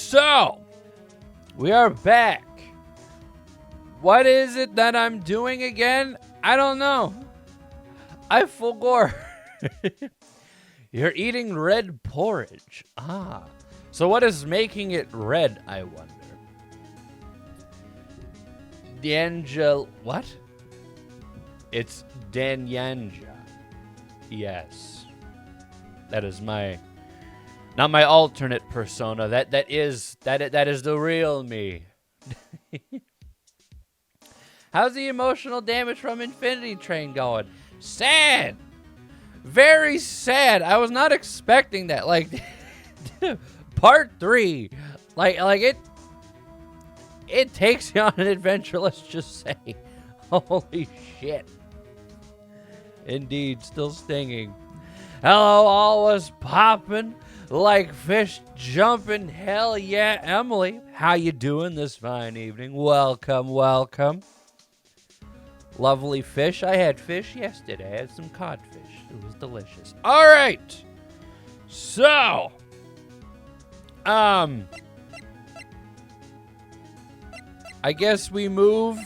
So, we are back. What is it that I'm doing again? I don't know. I forgot. You're eating red porridge. Ah. So what is making it red, I wonder? Nyanja. What? It's Nyanja. Yes. That is my... Not my alternate persona. That is the real me. How's the emotional damage from Infinity Train going? Sad. Very sad. I was not expecting that. Like, part 3. Like it takes you on an adventure, let's just say. Holy shit. Indeed, still stinging. Hello, all was popping like fish jumping. Hell yeah, Emily. How you doing this fine evening? Welcome, welcome. Lovely fish. I had fish yesterday. I had some codfish. It was delicious. All right. So, I guess we move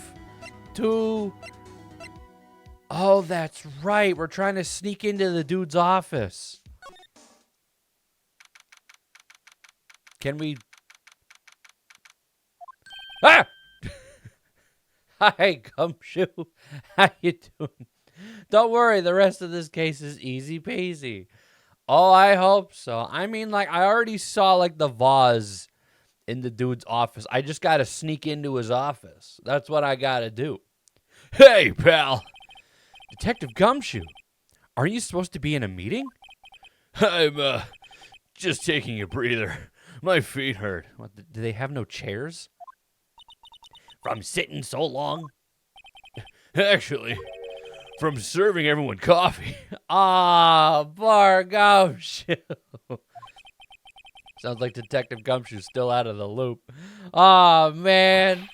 to... Oh, that's right. We're trying to sneak into the dude's office. Can we... Ah! Hi, Gumshoe. How you doing? Don't worry, the rest of this case is easy peasy. Oh, I hope so. I mean, like, I already saw, like, the vase in the dude's office. I just gotta sneak into his office. That's what I gotta do. Hey, pal. Detective Gumshoe, aren't you supposed to be in a meeting? I'm, just taking a breather. My feet hurt. What, do they have no chairs? From sitting so long? Actually, from serving everyone coffee. Ah, poor Gumshoe. Sounds like Detective Gumshoe's still out of the loop. Oh, man.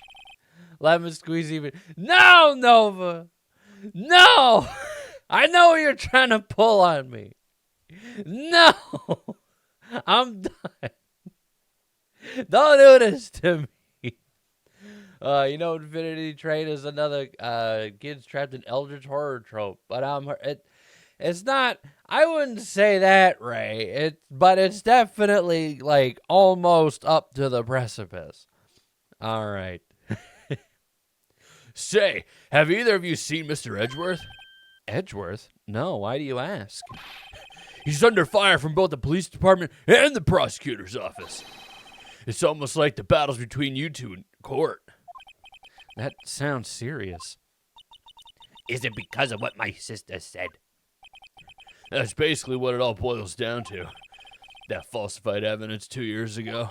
Lemon squeeze even. No, Nova. No. I know you're trying to pull on me. No. I'm done. Don't do this to me. You know, Infinity Train is another kids trapped in Eldritch horror trope, but it's not. I wouldn't say that, Ray. But it's definitely like almost up to the precipice. All right. Say, have either of you seen Mr. Edgeworth? Edgeworth? No. Why do you ask? He's under fire from both the police department and the prosecutor's office. It's almost like the battles between you two in court. That sounds serious. Is it because of what my sister said? That's basically what it all boils down to. That falsified evidence 2 years ago.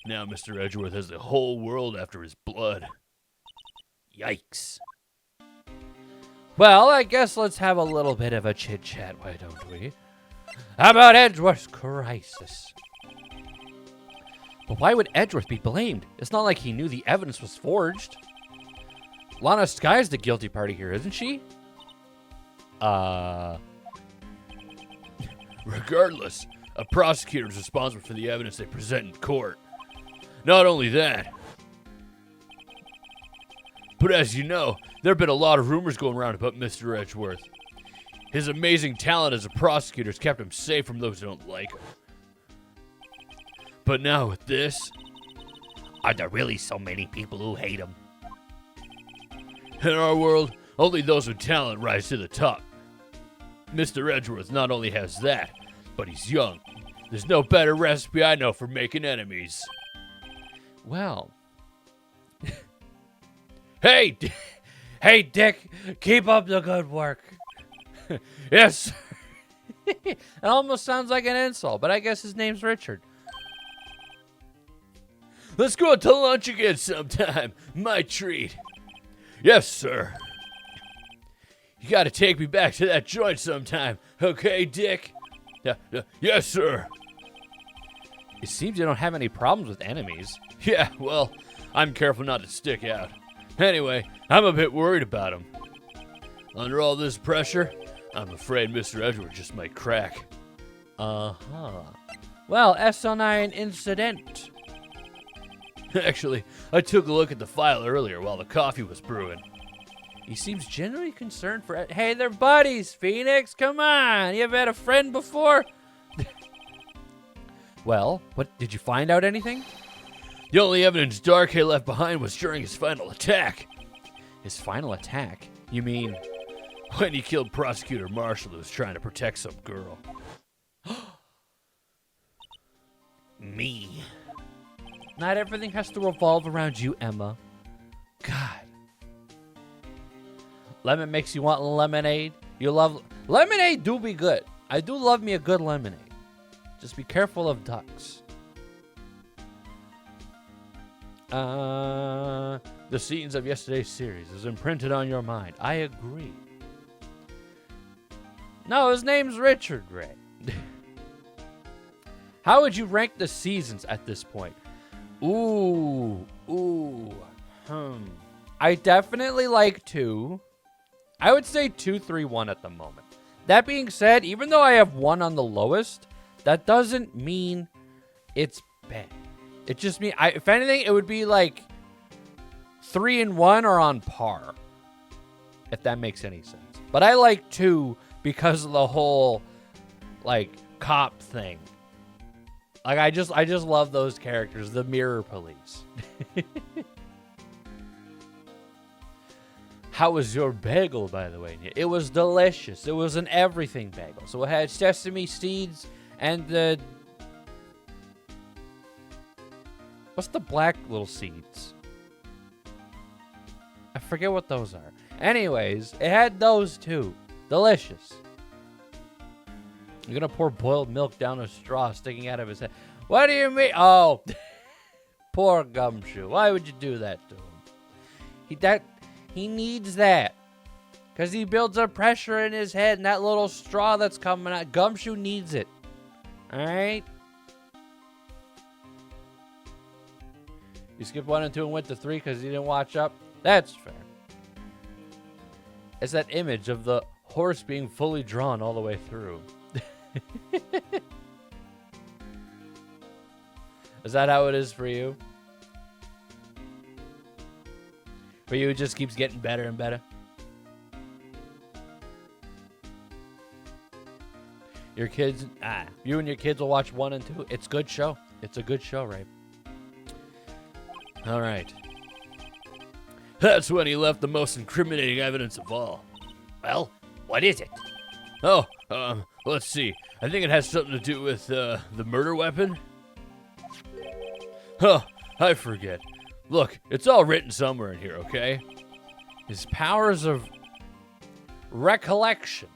Now Mr. Edgeworth has the whole world after his blood. Yikes. Well, I guess let's have a little bit of a chit-chat, why don't we? How about Edgeworth's crisis? But why would Edgeworth be blamed? It's not like he knew the evidence was forged. Lana Sky's the guilty party here, isn't she? Regardless, a prosecutor is responsible for the evidence they present in court. Not only that, but as you know, there have been a lot of rumors going around about Mr. Edgeworth. His amazing talent as a prosecutor has kept him safe from those who don't like him. But now with this, are there really so many people who hate him? In our world, only those with talent rise to the top. Mr. Edgeworth not only has that, but he's young. There's no better recipe I know for making enemies. Well. Hey, Dick, keep up the good work. Yes. It almost sounds like an insult, but I guess his name's Richard. Let's go out to lunch again sometime. My treat. Yes, sir. You gotta take me back to that joint sometime. Okay, Dick? Yes, sir. It seems you don't have any problems with enemies. Yeah, well, I'm careful not to stick out. Anyway, I'm a bit worried about him. Under all this pressure, I'm afraid Mr. Edgeworth just might crack. Uh-huh. Well, SO9 incident. Actually, I took a look at the file earlier while the coffee was brewing. He seems genuinely concerned for it. Hey, they're buddies, Phoenix. Come on. You ever had a friend before? Well, what, did you find out anything? The only evidence Darkhay left behind was during his final attack. His final attack? You mean when he killed Prosecutor Marshall who was trying to protect some girl? Me. Not everything has to revolve around you, Emma. God. Lemon makes you want lemonade. You love... Lemonade do be good. I do love me a good lemonade. Just be careful of ducks. The scenes of yesterday's series is imprinted on your mind. I agree. No, his name's Richard Gray. How would you rank the seasons at this point? I definitely like 2. I would say 2, 3, 1 at the moment. That being said, even though I have 1 on the lowest, that doesn't mean it's bad. It just means, if anything, it would be like 3 and 1 are on par. If that makes any sense. But I like 2 because of the whole, like, cop thing. Like, I just love those characters, the Mirror Police. How was your bagel, by the way? It was delicious. It was an everything bagel. So it had sesame seeds and the... What's the black little seeds? I forget what those are. Anyways, it had those too. Delicious. You're gonna pour boiled milk down a straw sticking out of his head. What do you mean? Oh. Poor Gumshoe. Why would you do that to him? He needs that. Because he builds up pressure in his head and that little straw that's coming out. Gumshoe needs it. Alright? You skipped 1 and 2 and went to 3 because you didn't watch up? That's fair. It's that image of the horse being fully drawn all the way through. Is that how it is for you? For you, it just keeps getting better and better? Your kids, you and your kids will watch 1 and 2. It's a good show. It's a good show, right? All right. That's when he left the most incriminating evidence of all. Well, what is it? Oh, let's see. I think it has something to do with, the murder weapon. Huh, I forget. Look, it's all written somewhere in here, okay? His powers of recollection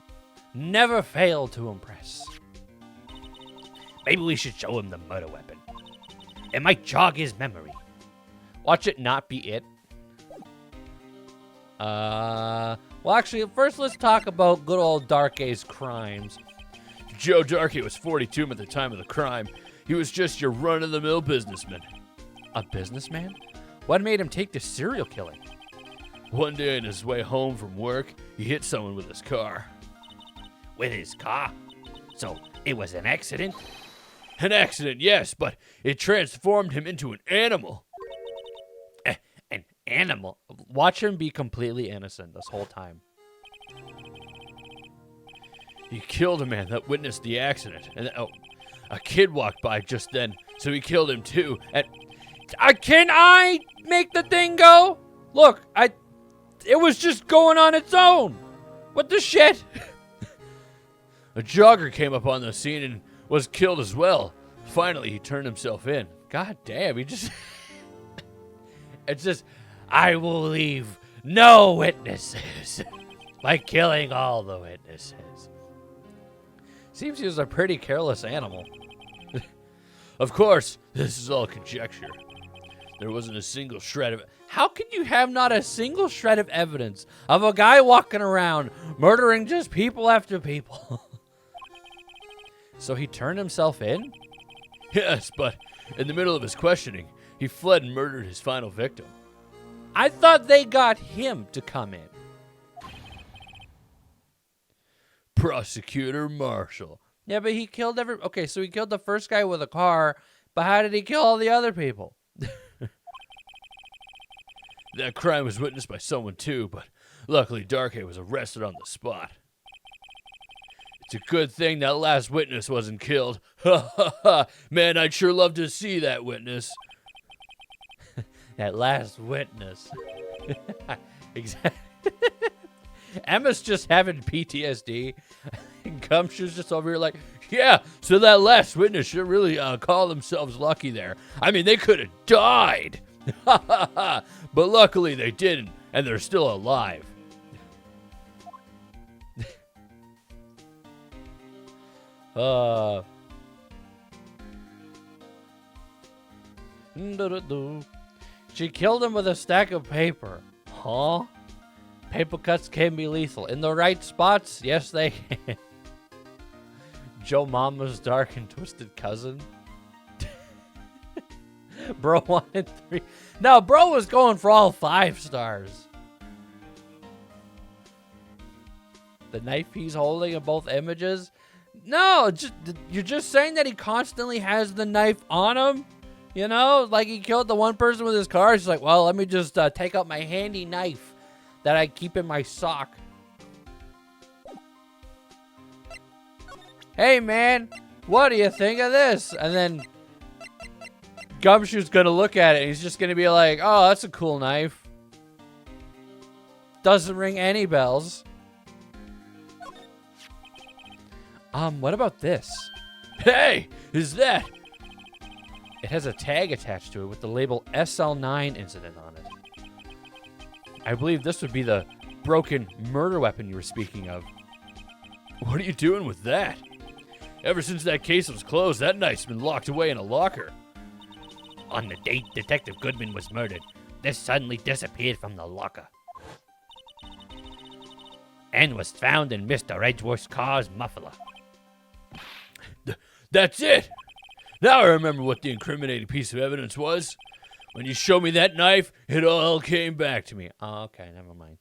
never fail to impress. Maybe we should show him the murder weapon. It might jog his memory. Watch it not be it. Well, actually, first let's talk about good old Darkhay's crimes. Joe Darkhay was 42 at the time of the crime. He was just your run-of-the-mill businessman. A businessman? What made him take to serial killing? One day on his way home from work, he hit someone with his car. With his car? So, it was an accident? An accident, yes, but it transformed him into an animal. An animal? Watch him be completely innocent this whole time. He killed a man that witnessed the accident, and a kid walked by just then, so he killed him too. And can I make the thing go? Look, it was just going on its own. What the shit? A jogger came up on the scene and was killed as well. Finally, he turned himself in. God damn, he just... It's just, I will leave no witnesses by killing all the witnesses. Seems he was a pretty careless animal. Of course, this is all conjecture. There wasn't a single shred of... How can you have not a single shred of evidence of a guy walking around murdering just people after people? So he turned himself in? Yes, but in the middle of his questioning, he fled and murdered his final victim. I thought they got him to come in. Prosecutor Marshall. Yeah, but he killed Okay, so he killed the first guy with a car, but how did he kill all the other people? That crime was witnessed by someone too, but luckily Darkhay was arrested on the spot. It's a good thing that last witness wasn't killed. Ha ha ha! Man, I'd sure love to see that witness. That last witness. Exactly. Emma's just having PTSD. And Gumshoe's just over here like, yeah, so that last witness should really call themselves lucky there. I mean, they could have died. But luckily they didn't, and they're still alive. She killed him with a stack of paper. Huh? Paper cuts can be lethal. In the right spots, yes they can. Joe Mama's dark and twisted cousin. Bro wanted 3. No, bro was going for all 5 stars. The knife he's holding in both images? No, you're just saying that he constantly has the knife on him? You know, like he killed the one person with his car. He's like, well, let me just take out my handy knife that I keep in my sock. Hey, man, what do you think of this? And then Gumshoe's gonna look at it and he's just gonna be like, oh, that's a cool knife. Doesn't ring any bells. What about this? Hey, is that? It has a tag attached to it with the label SL9 incident on it. I believe this would be the broken murder weapon you were speaking of. What are you doing with that? Ever since that case was closed, that knife's been locked away in a locker. On the date Detective Goodman was murdered, this suddenly disappeared from the locker. And was found in Mr. Edgeworth's car's muffler. That's it! Now I remember what the incriminating piece of evidence was. When you showed me that knife, it all came back to me. Oh, okay, never mind.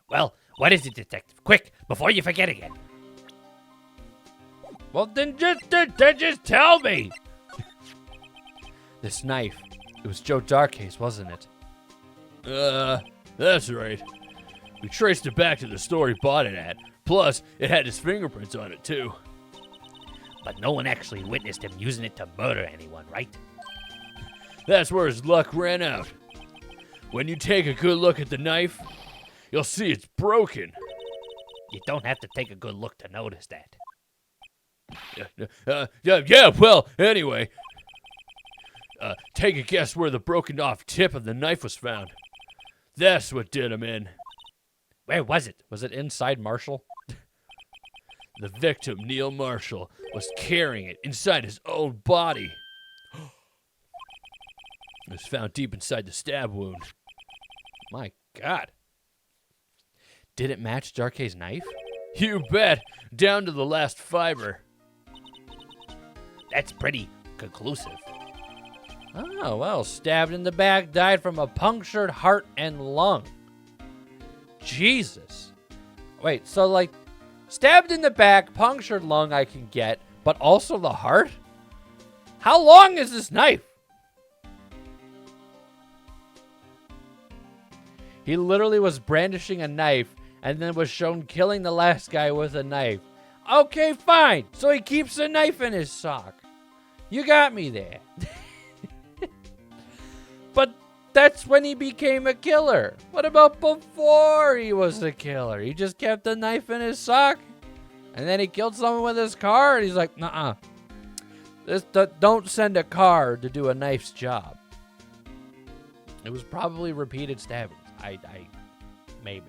Well, what is it, Detective? Quick, before you forget again. Well, then just tell me! This knife, it was Joe Darkhay's, wasn't it? That's right. We traced it back to the store he bought it at. Plus, it had his fingerprints on it, too. But no one actually witnessed him using it to murder anyone, right? That's where his luck ran out. When you take a good look at the knife, you'll see it's broken. You don't have to take a good look to notice that. Yeah, well, anyway. Take a guess where the broken off tip of the knife was found. That's what did him in. Where was it? Was it inside Marshall? The victim, Neil Marshall, was carrying it inside his own body. It was found deep inside the stab wound. My God. Did it match Darkhay's knife? You bet. Down to the last fiber. That's pretty conclusive. Oh, well, stabbed in the back, died from a punctured heart and lung. Jesus. Wait, so like, stabbed in the back, punctured lung I can get, but also the heart? How long is this knife? He literally was brandishing a knife and then was shown killing the last guy with a knife. Okay, fine. So he keeps a knife in his sock. You got me there. But that's when he became a killer. What about before he was a killer? He just kept a knife in his sock and then he killed someone with his car and he's like, nuh-uh. Don't send a car to do a knife's job. It was probably repeated stabbings. Maybe.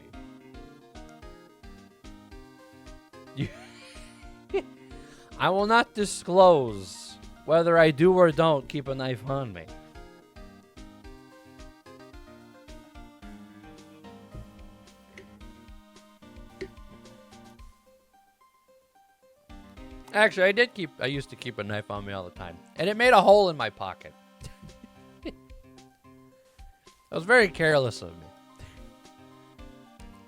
I will not disclose whether I do or don't keep a knife on me. Actually, I used to keep a knife on me all the time. And it made a hole in my pocket. That was very careless of me.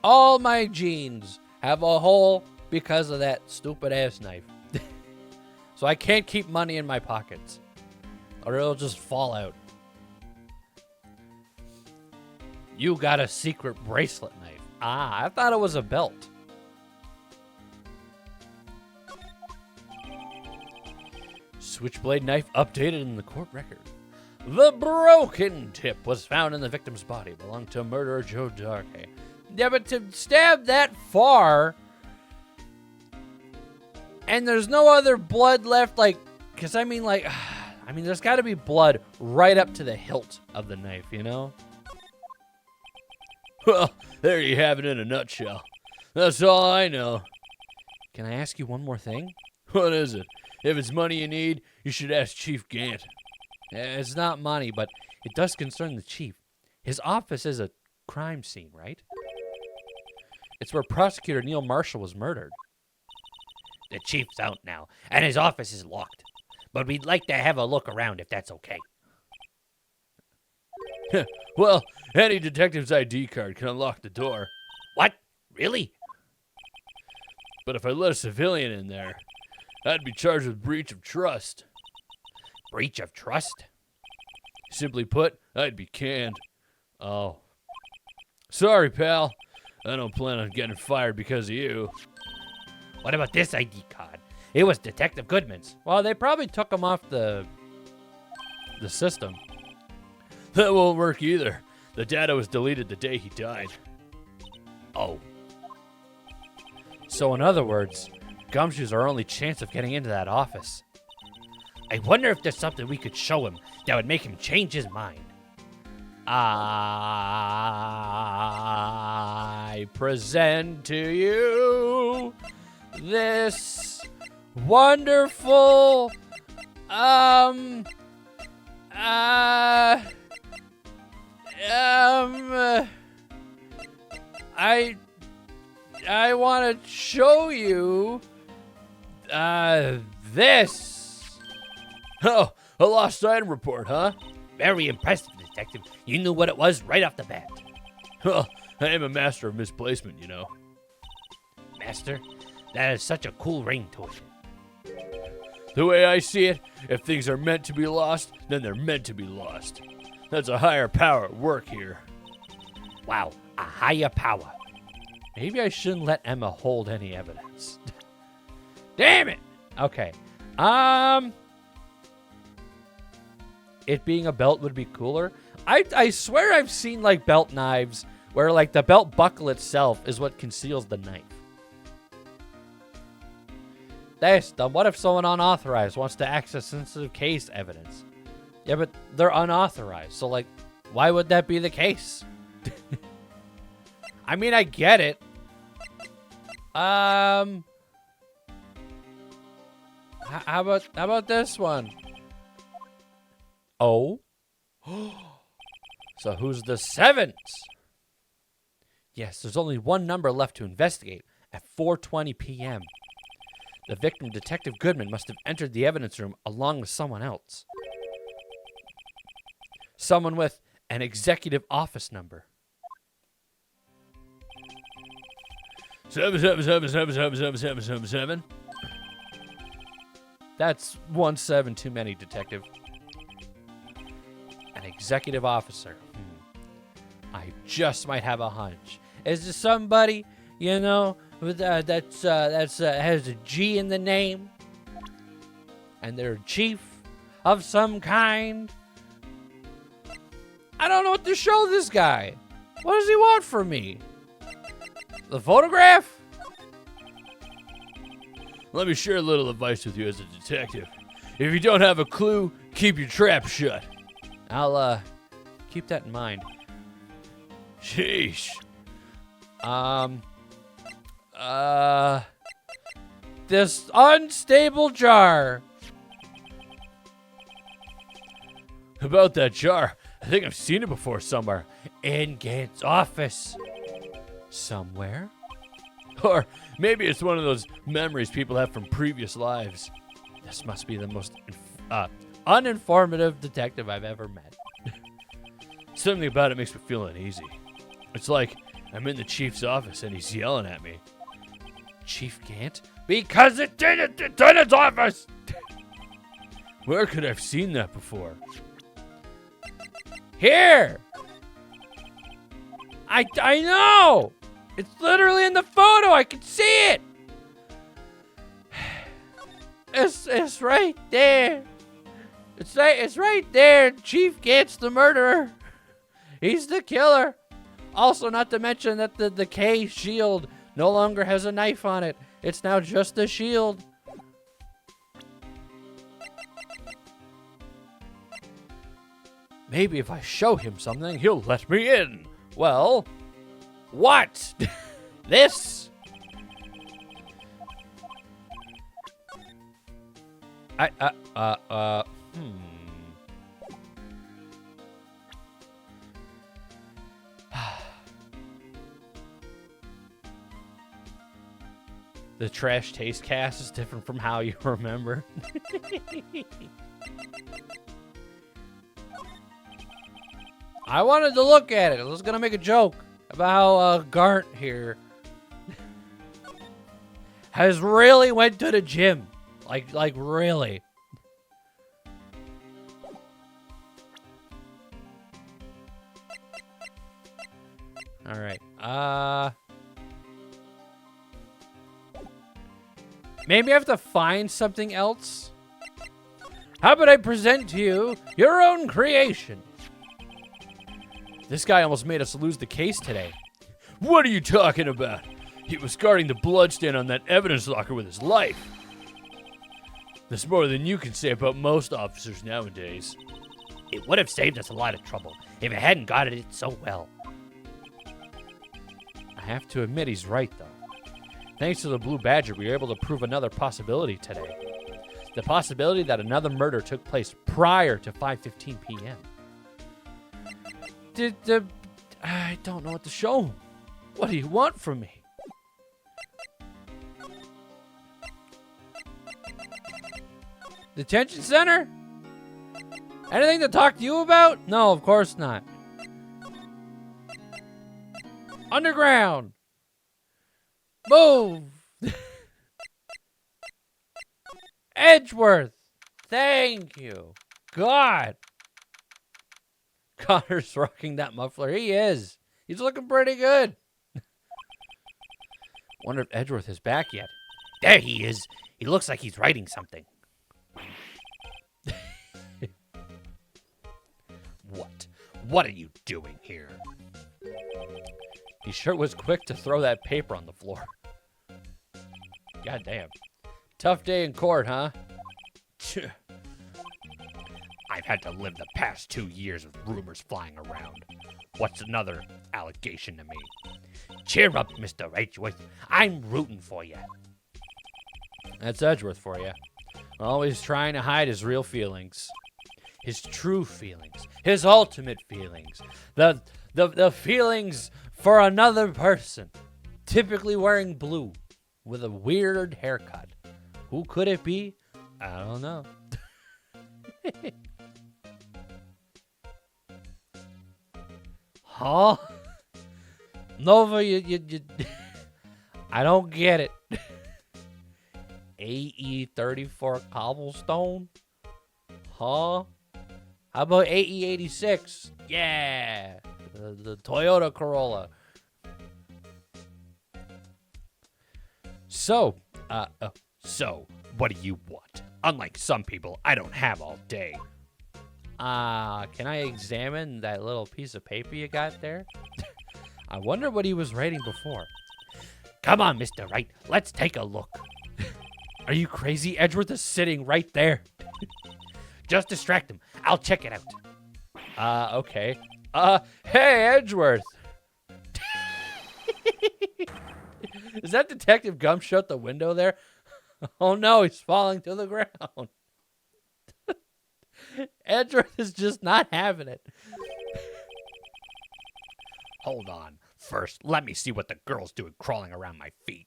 All my jeans have a hole because of that stupid ass knife. So I can't keep money in my pockets, or it'll just fall out. You got a secret bracelet knife. Ah, I thought it was a belt. Switchblade knife updated in the court record. The broken tip was found in the victim's body, belonged to murderer Joe Darkey. Yeah, but to stab that far, and there's no other blood left, like, because I mean, there's got to be blood right up to the hilt of the knife, you know? Well, there you have it in a nutshell. That's all I know. Can I ask you one more thing? What is it? If it's money you need, you should ask Chief Gant. It's not money, but it does concern the chief. His office is a crime scene, right? It's where Prosecutor Neil Marshall was murdered. The chief's out now, and his office is locked. But we'd like to have a look around if that's okay. Well, any detective's ID card can unlock the door. What? Really? But if I let a civilian in there, I'd be charged with breach of trust. Breach of trust? Simply put, I'd be canned. Oh. Sorry, pal. I don't plan on getting fired because of you. What about this ID card? It was Detective Goodman's. Well, they probably took him off the system. That won't work either. The data was deleted the day he died. Oh. So in other words, Gumshoe's our only chance of getting into that office. I wonder if there's something we could show him that would make him change his mind. I present to you this wonderful, I want to show you, this. Oh, a lost item report, huh? Very impressive, Detective. You knew what it was right off the bat. Well, I am a master of misplacement, you know. Master? That is such a cool ring to it. The way I see it, if things are meant to be lost, then they're meant to be lost. That's a higher power at work here. Wow, a higher power. Maybe I shouldn't let Emma hold any evidence. Damn it! Okay. It being a belt would be cooler. I swear I've seen, like, belt knives where, like, the belt buckle itself is what conceals the knife. That's dumb. What if someone unauthorized wants to access sensitive case evidence? Yeah, but they're unauthorized, so, like, why would that be the case? I mean, I get it. How about this one? Oh? So who's the seventh? Yes, there's only one number left to investigate at 4:20 p.m. The victim, Detective Goodman, must have entered the evidence room along with someone else. Someone with an executive office number. 777777777. That's 17 too many, Detective. An executive officer. I just might have a hunch. Is there somebody, you know, that's has a G in the name, and they're a chief of some kind? I don't know what to show this guy. What does he want from me? The photograph? Let me share a little advice with you as a detective. If you don't have a clue, keep your trap shut. I'll keep that in mind. Sheesh. This unstable jar. About that jar, I think I've seen it before somewhere. In Gant's office. Somewhere? Or maybe it's one of those memories people have from previous lives. This must be the most uninformative detective I've ever met. Something about it makes me feel uneasy. It's like I'm in the chief's office and he's yelling at me. Chief Gant? Because it's in his office! Where could I have seen that before? Here! I know! It's literally in the photo. I can see it. It's right there. It's right there. Chief Gant's the murderer. He's the killer. Also, not to mention that the K shield no longer has a knife on it. It's now just a shield. Maybe if I show him something, he'll let me in. Well, what? This? The trash taste cast is different from how you remember. I wanted to look at it. I was gonna make a joke about how Garnt here has really went to the gym. Like really. All right. Maybe I have to find something else. How about I present to you your own creation? This guy almost made us lose the case today. What are you talking about? He was guarding the bloodstain on that evidence locker with his life. There's more than you can say about most officers nowadays. It would have saved us a lot of trouble if it hadn't guarded it so well. I have to admit he's right, though. Thanks to the Blue Badger, we were able to prove another possibility today. The possibility that another murder took place prior to 5:15 p.m. I don't know what to show him. What do you want from me? Detention center? Anything to talk to you about? No, of course not. Underground. Move. Edgeworth. Thank you. God. Connor's rocking that muffler. He is. He's looking pretty good. Wonder if Edgeworth is back yet. There he is. He looks like he's writing something. What are you doing here? He sure was quick to throw that paper on the floor. God damn. Tough day in court, huh? I've had to live the past 2 years with rumors flying around. What's another allegation to me? Cheer up, Mr. Edgeworth. I'm rooting for you. That's Edgeworth for you. Always trying to hide his real feelings. His true feelings. His ultimate feelings. The feelings for another person. Typically wearing blue. With a weird haircut. Who could it be? I don't know. Huh? Nova, you I don't get it. AE34 cobblestone? Huh? How about AE86? Yeah! The Toyota Corolla. So, what do you want? Unlike some people, I don't have all day. Can I examine that little piece of paper you got there? I wonder what he was writing before. Come on, Mr. Wright, let's take a look. Are you crazy? Edgeworth is sitting right there. Just distract him. I'll check it out. Okay. Hey, Edgeworth. Is that Detective Gumshoe the window there? Oh no, he's falling to the ground. Edgeworth is just not having it. Hold on. First, let me see what the girl's doing crawling around my feet.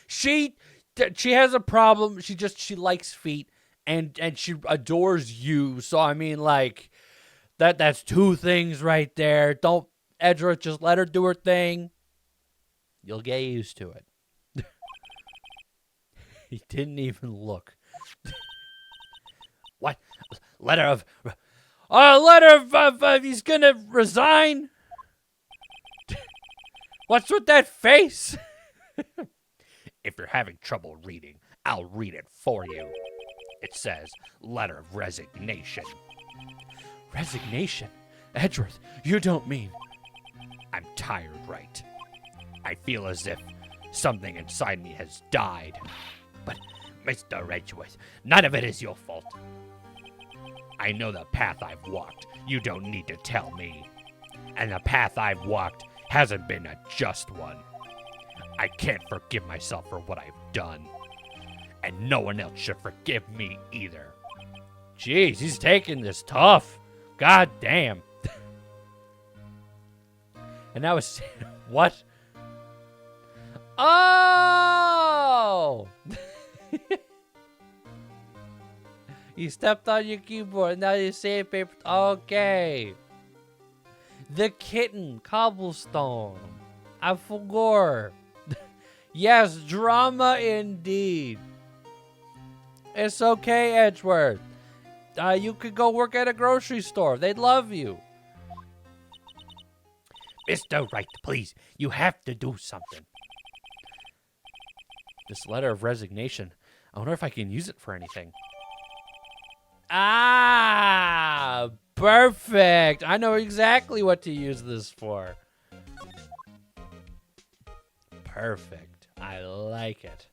She has a problem. She likes feet and she adores you. So I mean, like, that's two things right there. Don't, Edgeworth, just let her do her thing. You'll get used to it. He didn't even look. What? Letter of he's gonna resign? What's with that face? If you're having trouble reading, I'll read it for you. It says, letter of resignation. Resignation? Edgeworth, you don't mean... I'm tired, right? I feel as if something inside me has died. But, Mr. Edgeworth, none of it is your fault. I know the path I've walked. You don't need to tell me. And the path I've walked hasn't been a just one. I can't forgive myself for what I've done. And no one else should forgive me either. Jeez, he's taking this tough. God damn. And that was... What? Oh! You stepped on your keyboard. Now you say paper. Okay. The kitten. Cobblestone. I forgot. Yes, drama indeed. It's okay, Edgeworth. You could go work at a grocery store. They'd love you. Mr. Wright, please, you have to do something. This letter of resignation. I wonder if I can use it for anything. Ah, perfect. I know exactly what to use this for. Perfect. I like it.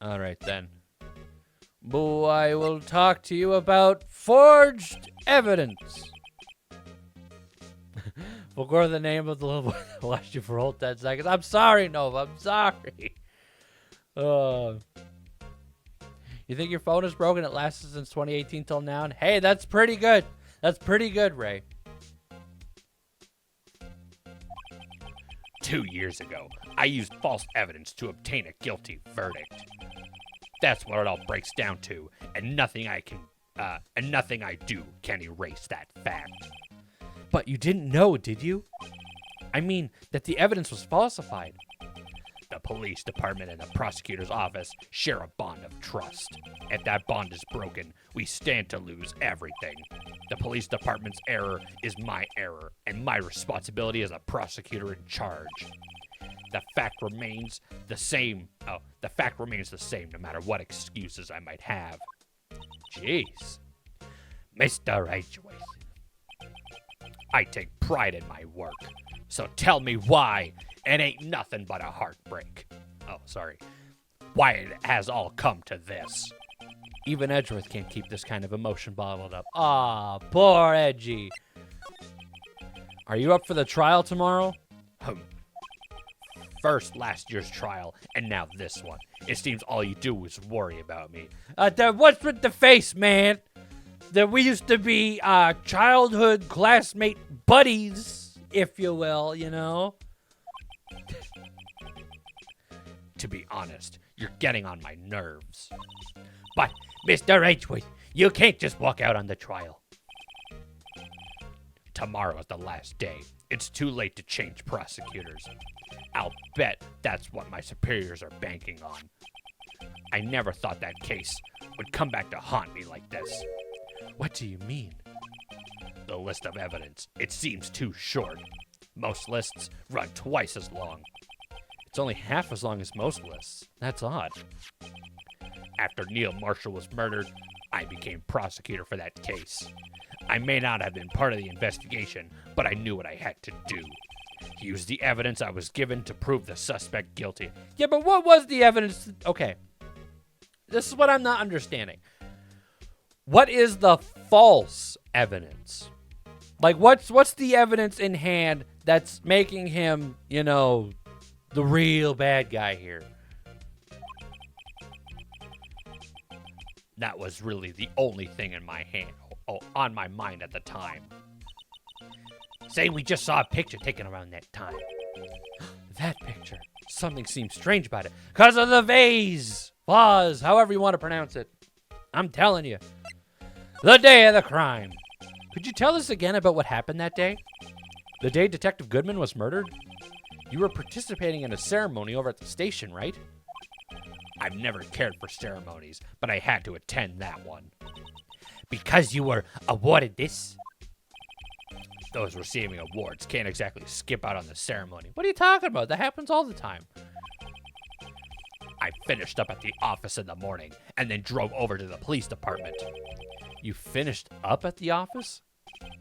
All right, then. Boo, I will talk to you about forged evidence. Forgot the name of the little boy that watched you for a whole 10 seconds. I'm sorry, Nova. I'm sorry. You think your phone is broken? It lasted since 2018 till now. And hey, that's pretty good. That's pretty good, Ray. 2 years ago, I used false evidence to obtain a guilty verdict. That's what it all breaks down to, and nothing I do can erase that fact. But you didn't know, did you? I mean, that the evidence was falsified. The police department and the prosecutor's office share a bond of trust. If that bond is broken, we stand to lose everything. The police department's error is my error, and my responsibility as a prosecutor in charge. The fact remains the same. Oh, the fact remains the same no matter what excuses I might have. Jeez. Mr. Edgeworth, I take pride in my work, so tell me why it ain't nothing but a heartbreak. Oh, sorry. Why it has all come to this. Even Edgeworth can't keep this kind of emotion bottled up. Ah, poor Edgy. Are you up for the trial tomorrow? First last year's trial, and now this one. It seems all you do is worry about me. What's with the face, man? That we used to be childhood classmate buddies, if you will, you know? To be honest, you're getting on my nerves. But, Mr. Edgeworth, you can't just walk out on the trial. Tomorrow is the last day. It's too late to change prosecutors. I'll bet that's what my superiors are banking on. I never thought that case would come back to haunt me like this. What do you mean? The list of evidence, it seems too short. Most lists run twice as long. It's only half as long as most lists. That's odd. After Neil Marshall was murdered, I became prosecutor for that case. I may not have been part of the investigation, but I knew what I had to do. Use the evidence I was given to prove the suspect guilty. Yeah, but what was the evidence? Okay. This is what I'm not understanding. What is the false evidence? Like, what's the evidence in hand that's making him, you know, the real bad guy here? That was really the only thing in my hand, on my mind at the time. Say we just saw a picture taken around that time. That picture. Something seems strange about it. Because of the vase. Vase, however you want to pronounce it. I'm telling you. The day of the crime. Could you tell us again about what happened that day? The day Detective Goodman was murdered? You were participating in a ceremony over at the station, right? I've never cared for ceremonies, but I had to attend that one. Because you were awarded this? Those receiving awards can't exactly skip out on the ceremony. What are you talking about? That happens all the time. I finished up at the office in the morning and then drove over to the police department. You finished up at the office?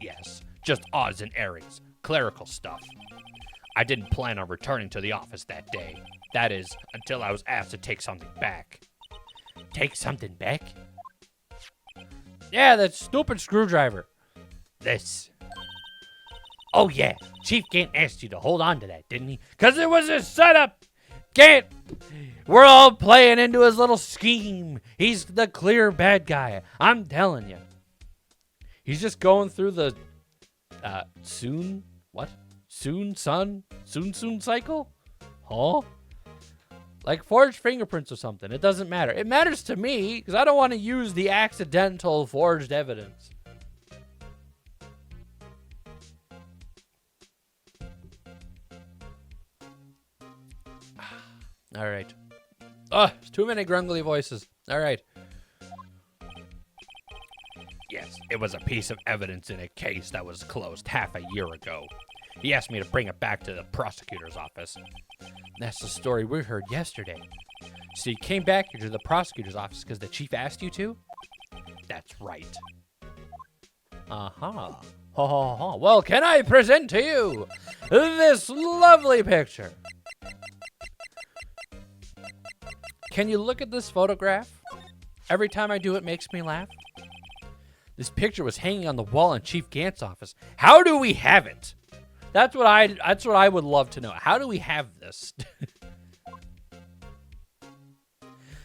Yes, just odds and errands, clerical stuff. I didn't plan on returning to the office that day. That is, until I was asked to take something back. Take something back? Yeah, that stupid screwdriver. This. Oh yeah, Chief Gant asked you to hold on to that, didn't he? Because it was a setup. Gant, we're all playing into his little scheme. He's the clear bad guy. I'm telling you. He's just going through the soon cycle? Huh? Like forged fingerprints or something. It doesn't matter. It matters to me because I don't want to use the accidental forged evidence. All right. Oh, it's too many grungly voices. All right. Yes, it was a piece of evidence in a case that was closed half a year ago. He asked me to bring it back to the prosecutor's office. That's the story we heard yesterday. So you came back here to the prosecutor's office because the chief asked you to? That's right. Uh-huh. Ha ha ha. Well, can I present to you this lovely picture? Can you look at this photograph? Every time I do, it makes me laugh. This picture was hanging on the wall in Chief Gant's office. How do we have it? That's what I would love to know. How do we have this?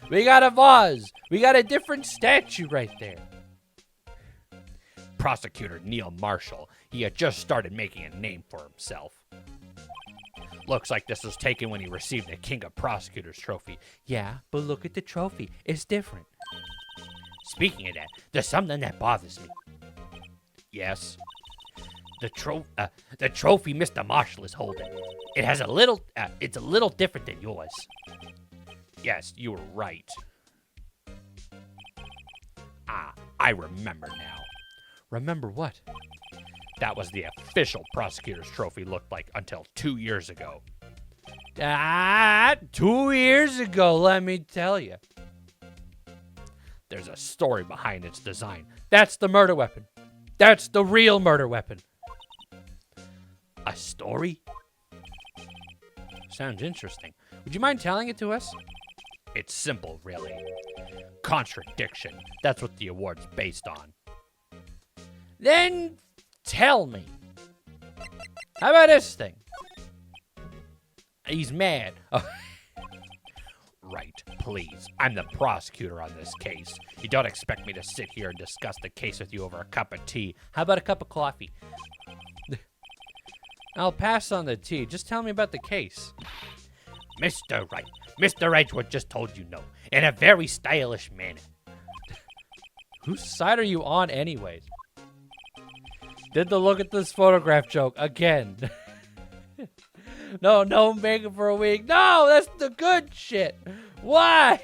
We got a vase. We got a different statue right there. Prosecutor Neil Marshall. He had just started making a name for himself. Looks like this was taken when he received the King of Prosecutors trophy. Yeah, but look at the trophy. It's different. Speaking of that, there's something that bothers me. Yes. The trophy Mr. Marshall is holding. It has it's a little different than yours. Yes, you were right. Ah, I remember now. Remember what? That was the official prosecutor's trophy looked like until 2 years ago. 2 years ago, let me tell you. There's a story behind its design. That's the murder weapon. That's the real murder weapon. A story? Sounds interesting. Would you mind telling it to us? It's simple, really. Contradiction. That's what the award's based on. Then tell me. How about this thing? He's mad. Oh. Right, please. I'm the prosecutor on this case. You don't expect me to sit here and discuss the case with you over a cup of tea. How about a cup of coffee? I'll pass on the tea. Just tell me about the case. Mr. Wright, Mr. Edgewood just told you no, in a very stylish manner. Whose side are you on anyways? Did the look at this photograph joke again. No makeup for a week. No, that's the good shit. Why?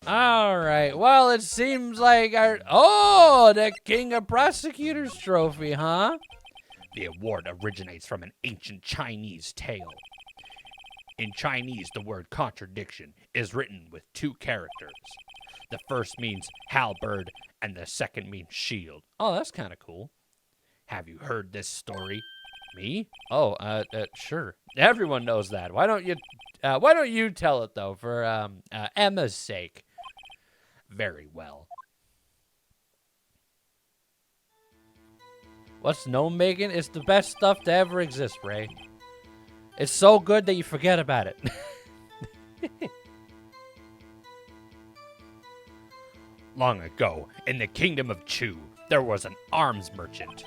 All right. Well, it seems like the King of Prosecutors trophy, huh? The award originates from an ancient Chinese tale. In Chinese, the word contradiction is written with 2 characters. The first means halberd, and the second means shield. Oh, that's kind of cool. Have you heard this story? Me? Oh, sure. Everyone knows that. Why don't you tell it though, for Emma's sake? Very well. What's gnome making? It's the best stuff to ever exist, Ray. It's so good that you forget about it. Long ago, in the kingdom of Chu, there was an arms merchant.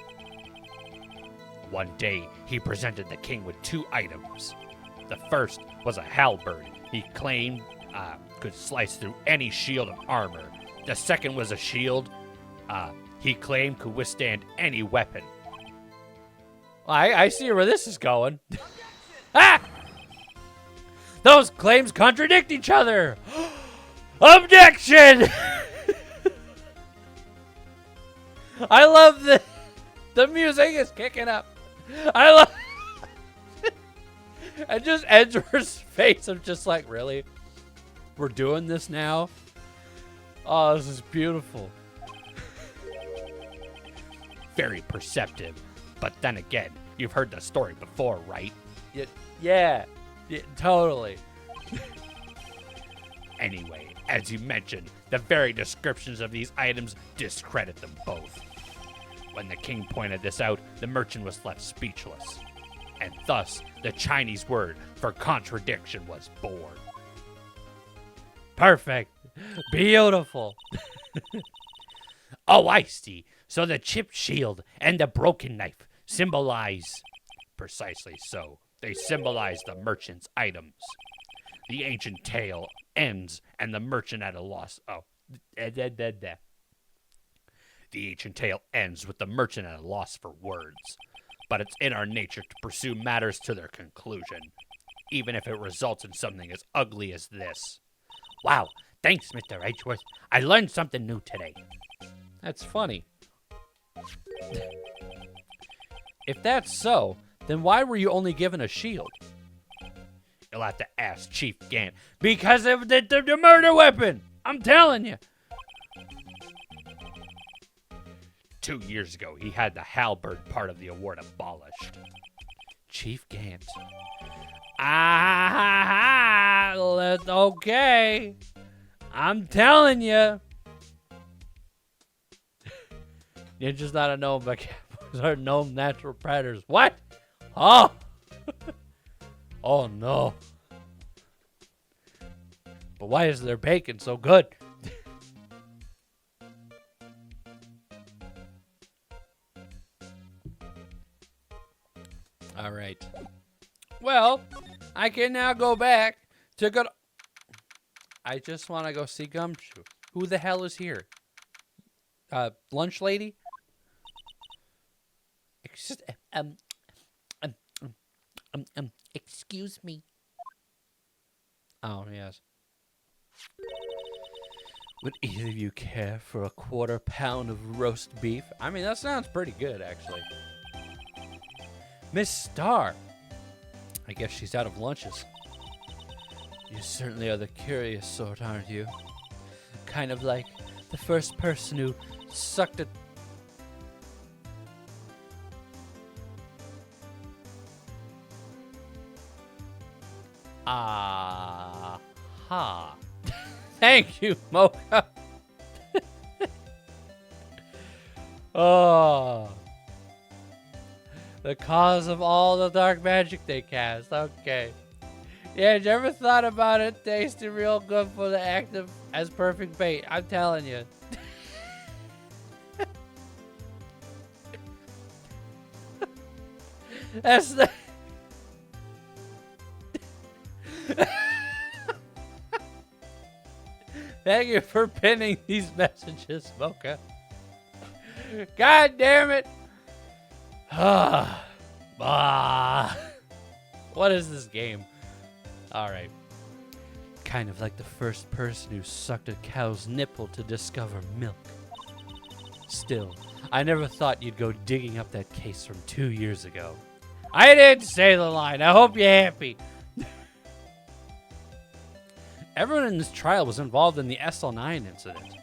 One day, he presented the king with 2 items. The first was a halberd he claimed could slice through any shield of armor. The second was a shield he claimed could withstand any weapon. I see where this is going. Ah! Those claims contradict each other. Objection! I love the music is kicking up. I love and just Edgeworth's face of just like, really? We're doing this now? Oh, this is beautiful. Very perceptive. But then again, you've heard the story before, right? Yeah, totally. Anyway, as you mentioned, the very descriptions of these items discredit them both. When the king pointed this out, the merchant was left speechless. And thus, the Chinese word for contradiction was born. Perfect. Beautiful. Oh, I see. So the chipped shield and the broken knife symbolize... Precisely so. They symbolize the merchant's items. The ancient tale ends and the merchant at a loss... The ancient tale ends with the merchant at a loss for words. But it's in our nature to pursue matters to their conclusion, even if it results in something as ugly as this. Wow, thanks, Mr. Edgeworth. I learned something new today. That's funny. If that's so, then why were you only given a shield? You'll have to ask Chief Gant. Because of the murder weapon! I'm telling you. 2 years ago, he had the halberd part of the award abolished. Chief Gant. Okay. I'm telling you. Ninja's not a gnome, but capos are gnome natural predators. What? Oh. Oh, no. But why is their bacon so good? All right. Well, I can now go back to go. I just want to go see Gumshoe. Who the hell is here? Lunch lady? Excuse me. Oh, yes. Would either of you care for a 1/4 pound of roast beef? I mean, that sounds pretty good, actually. Miss Star. I guess she's out of lunches. You certainly are the curious sort, aren't you? Kind of like the first person who sucked a... Ha. Thank you, Mocha. Oh. The cause of all the dark magic they cast. Okay. Yeah, you ever thought about it tasting real good for the active as perfect bait? I'm telling you. That's the... Thank you for pinning these messages, Mocha. God damn it. What is this game? Alright. Kind of like the first person who sucked a cow's nipple to discover milk. Still, I never thought you'd go digging up that case from 2 years ago. I didn't say the line. I hope you're happy. Everyone in this trial was involved in the SL9 incident.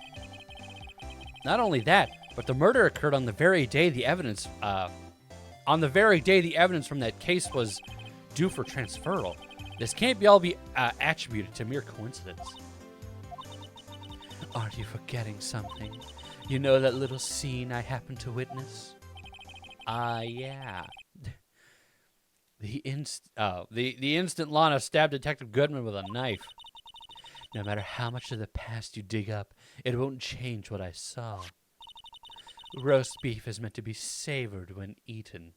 Not only that, but the murder occurred on the very day the evidence, from that case was due for transferal. This can't be all attributed to mere coincidence. Aren't you forgetting something? You know that little scene I happened to witness? Yeah. The instant Lana stabbed Detective Goodman with a knife. No matter how much of the past you dig up, it won't change what I saw. Roast beef is meant to be savored when eaten.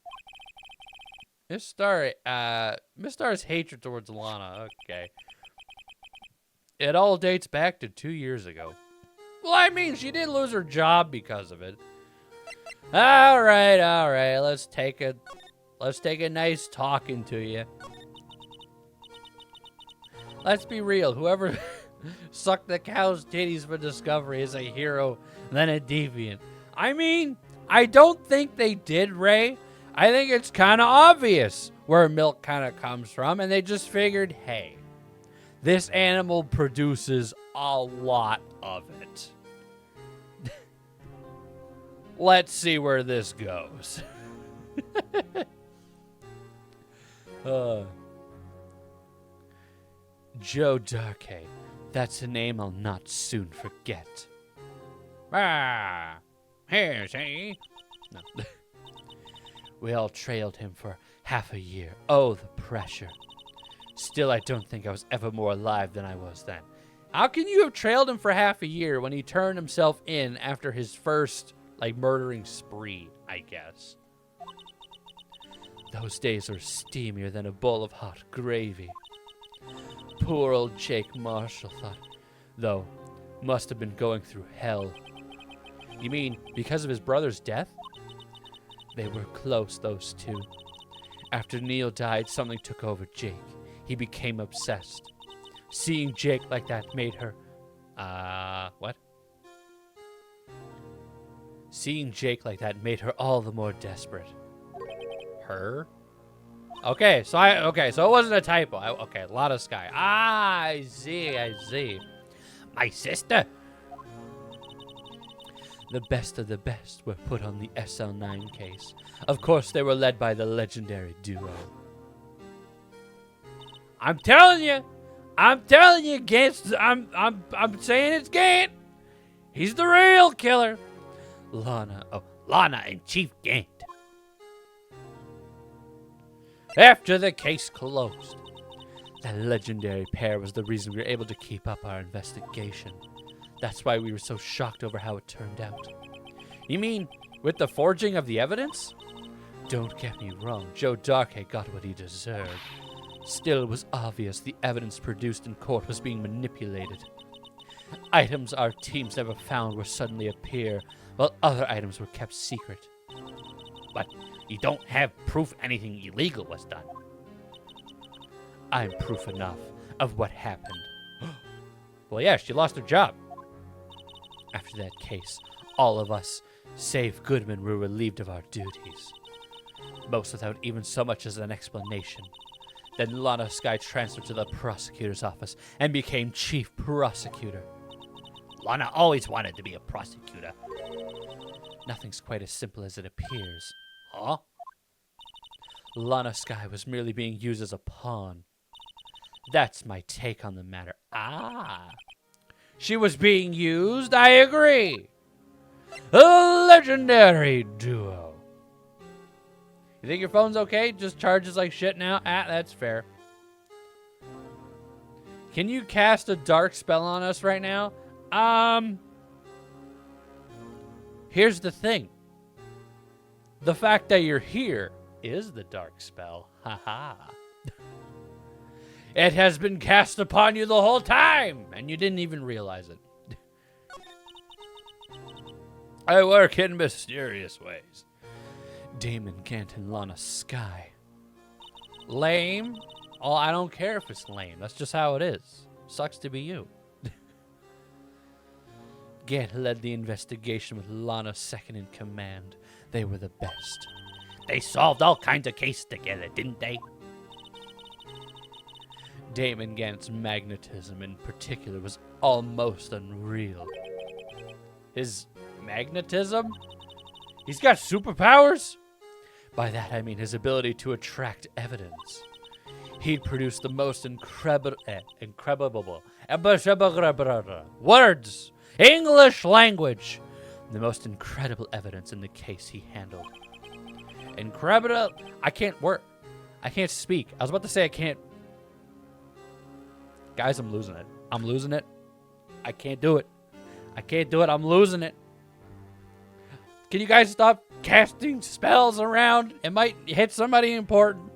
Miss Star's hatred towards Lana. Okay. It all dates back to 2 years ago. Well, I mean, she did lose her job because of it. All right. Let's take a nice talking to you. Let's be real. Suck the cow's titties for discovery is a hero, then a deviant. I mean, I don't think they did, Ray. I think it's kind of obvious where milk kind of comes from, and they just figured, hey, this animal produces a lot of it. Let's see where this goes. Joe Darkey. That's a name I'll not soon forget. Ah, here's he. No. We all trailed him for half a year. Oh, the pressure. Still, I don't think I was ever more alive than I was then. How can you have trailed him for half a year when he turned himself in after his first, murdering spree, I guess? Those days were steamier than a bowl of hot gravy. Poor old Jake Marshall thought, though, must have been going through hell. You mean because of his brother's death? They were close, those two. After Neil died, something took over Jake. He became obsessed. Seeing Jake like that made her... what? Seeing Jake like that made her all the more desperate. Her? Okay, so it wasn't a typo. Okay, a lot of sky. I see. My sister. The best of the best were put on the SL9 case. Of course, they were led by the legendary duo. I'm telling you, Gant. I'm saying it's Gant. He's the real killer. Lana And Chief Gant. After the case closed, that legendary pair was the reason we were able to keep up our investigation. That's why we were so shocked over how it turned out. You mean with the forging of the evidence? Don't get me wrong, Joe Darkey got what he deserved. Still, it was obvious the evidence produced in court was being manipulated. Items our teams never found would suddenly appear, while other items were kept secret. But you don't have proof anything illegal was done. I'm proof enough of what happened. Well, yeah, she lost her job. After that case, all of us, save Goodman, were relieved of our duties. Most without even so much as an explanation. Then Lana Sky transferred to the prosecutor's office and became chief prosecutor. Lana always wanted to be a prosecutor. Nothing's quite as simple as it appears. Huh? Lana Sky was merely being used as a pawn. That's my take on the matter. She was being used, I agree. A legendary duo. You think your phone's okay? Just charges like shit now? That's fair. Can you cast a dark spell on us right now? Here's the thing. The fact that you're here is the dark spell. Haha. It has been cast upon you the whole time, and you didn't even realize it. I work in mysterious ways. Damon Gant and Lana Sky. Lame? Oh, I don't care if it's lame. That's just how it is. Sucks to be you. Gant led the investigation with Lana second in command. They were the best. They solved all kinds of cases together, didn't they? Damon Gant's magnetism in particular was almost unreal. His magnetism? He's got superpowers? By that I mean his ability to attract evidence. He'd produce the most incredible words, English language, the most incredible evidence in the case he handled. Incredible? I can't speak. I was about to say I can't. Guys, I'm losing it. I can't do it. I'm losing it. Can you guys stop casting spells around? It might hit somebody important.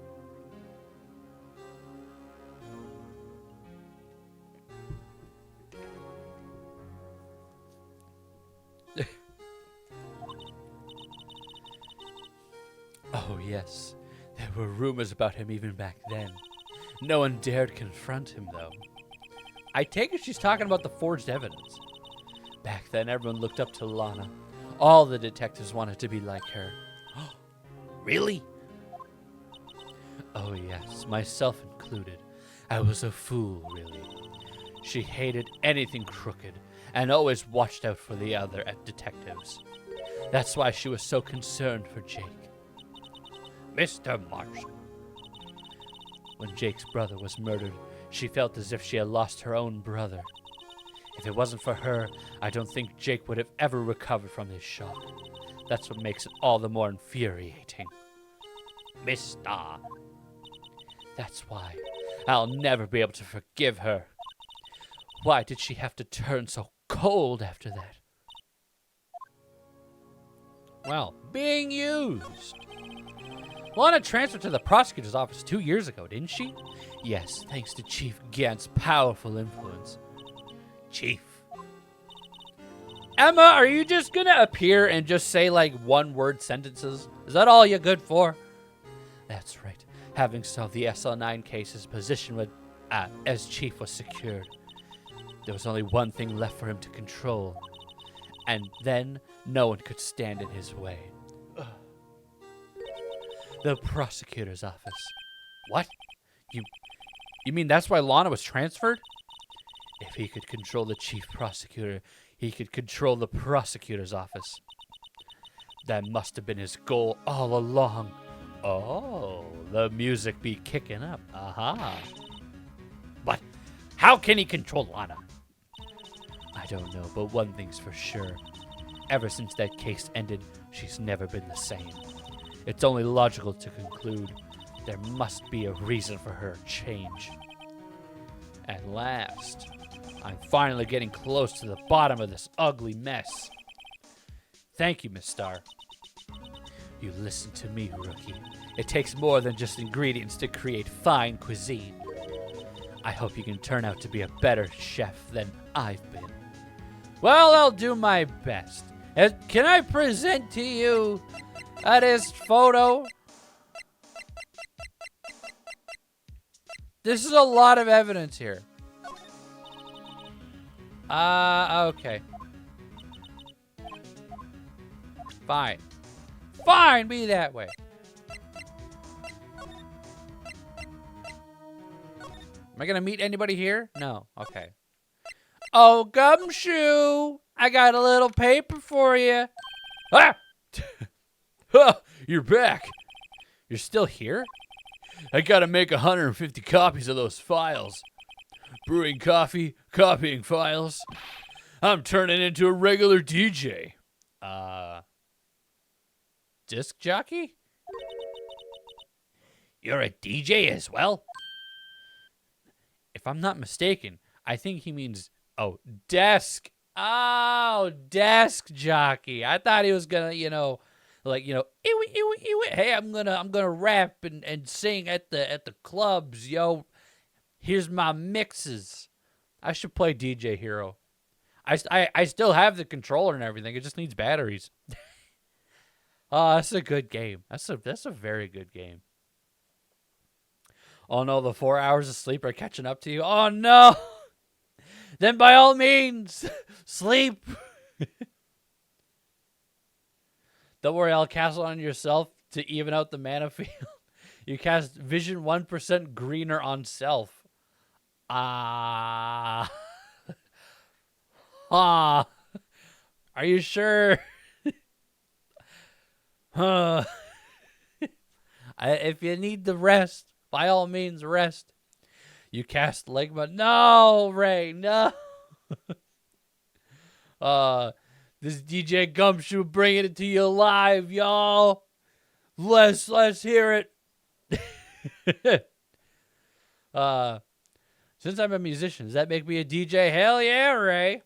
Oh, yes. There were rumors about him even back then. No one dared confront him, though. I take it she's talking about the forged evidence. Back then, everyone looked up to Lana. All the detectives wanted to be like her. Really? Oh yes, myself included. I was a fool, really. She hated anything crooked and always watched out for the other detectives. That's why she was so concerned for Jake. Mr. Marshall. When Jake's brother was murdered, she felt as if she had lost her own brother. If it wasn't for her, I don't think Jake would have ever recovered from his shock. That's what makes it all the more infuriating. Mr. That's why I'll never be able to forgive her. Why did she have to turn so cold after that? Well, being used. Lana transferred to the prosecutor's office 2 years ago, didn't she? Yes, thanks to Chief Gant's powerful influence. Chief. Emma, are you just gonna appear and just say like one-word sentences? Is that all you're good for? That's right. Having solved the SL9 case, his position as chief was secured. There was only one thing left for him to control. And then no one could stand in his way. Ugh. The prosecutor's office. What? You mean that's why Lana was transferred? If he could control the chief prosecutor, he could control the prosecutor's office. That must have been his goal all along. Oh, the music be kicking up. Aha. But how can he control Lana? I don't know, but one thing's for sure. Ever since that case ended, she's never been the same. It's only logical to conclude there must be a reason for her change. At last, I'm finally getting close to the bottom of this ugly mess. Thank you, Miss Starr. You listen to me, rookie. It takes more than just ingredients to create fine cuisine. I hope you can turn out to be a better chef than I've been. Well, I'll do my best. Can I present to you this photo? This is a lot of evidence here. Okay. Fine. Fine, be that way. Am I gonna meet anybody here? No. Okay. Oh, Gumshoe! I got a little paper for you. Ah! You're back. You're still here? I gotta make 150 copies of those files. Brewing coffee, copying files. I'm turning into a regular DJ. Disc jockey? You're a DJ as well? If I'm not mistaken, I think he means, desk. Oh, desk jockey. I thought he was gonna, hey, I'm gonna rap and sing at the clubs, yo. Here's my mixes. I should play DJ Hero. I still have the controller and everything. It just needs batteries. Oh, that's a good game. That's a very good game. Oh no, the 4 hours of sleep are catching up to you. Oh no. Then by all means, sleep. Don't worry, I'll cast on yourself to even out the mana field. You cast Vision 1% greener on self. Ah. Are you sure? If you need the rest, by all means, rest. You cast Legma. No, Ray, no. This DJ Gumshoe bringing it to you live, y'all. Let's hear it. Since I'm a musician, does that make me a DJ? Hell yeah, Ray.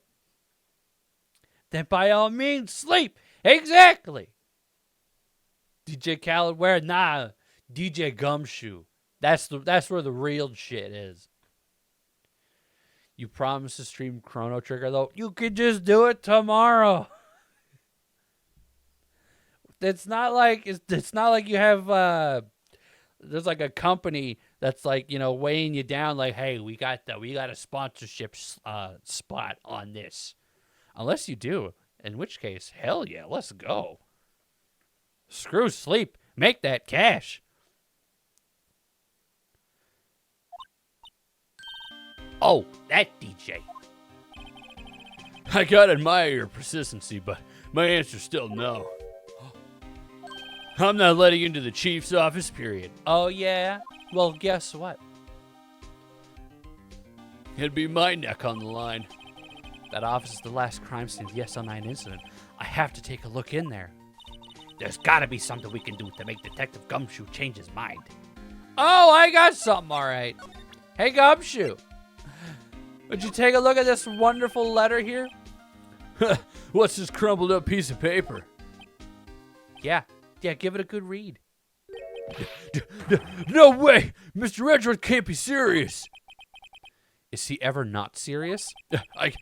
Then by all means, sleep. Exactly. DJ Khaled Ware? Nah, DJ Gumshoe. That's where the real shit is. You promised to stream Chrono Trigger, though. You could just do it tomorrow. It's not like you have there's like a company that's like, weighing you down like, hey, we got a sponsorship spot on this. Unless you do, in which case, hell yeah, let's go. Screw sleep. Make that cash. Oh, that DJ. I gotta admire your persistency, but my answer's still no. I'm not letting you into the chief's office, period. Oh, yeah? Well, guess what? It'd be my neck on the line. That office is the last crime scene of the SL9 incident. I have to take a look in there. There's gotta be something we can do to make Detective Gumshoe change his mind. Oh, I got something, all right. Hey, Gumshoe. Would you take a look at this wonderful letter here? What's this crumpled up piece of paper? Yeah, give it a good read. No way! Mr. Edgeworth can't be serious! Is he ever not serious? I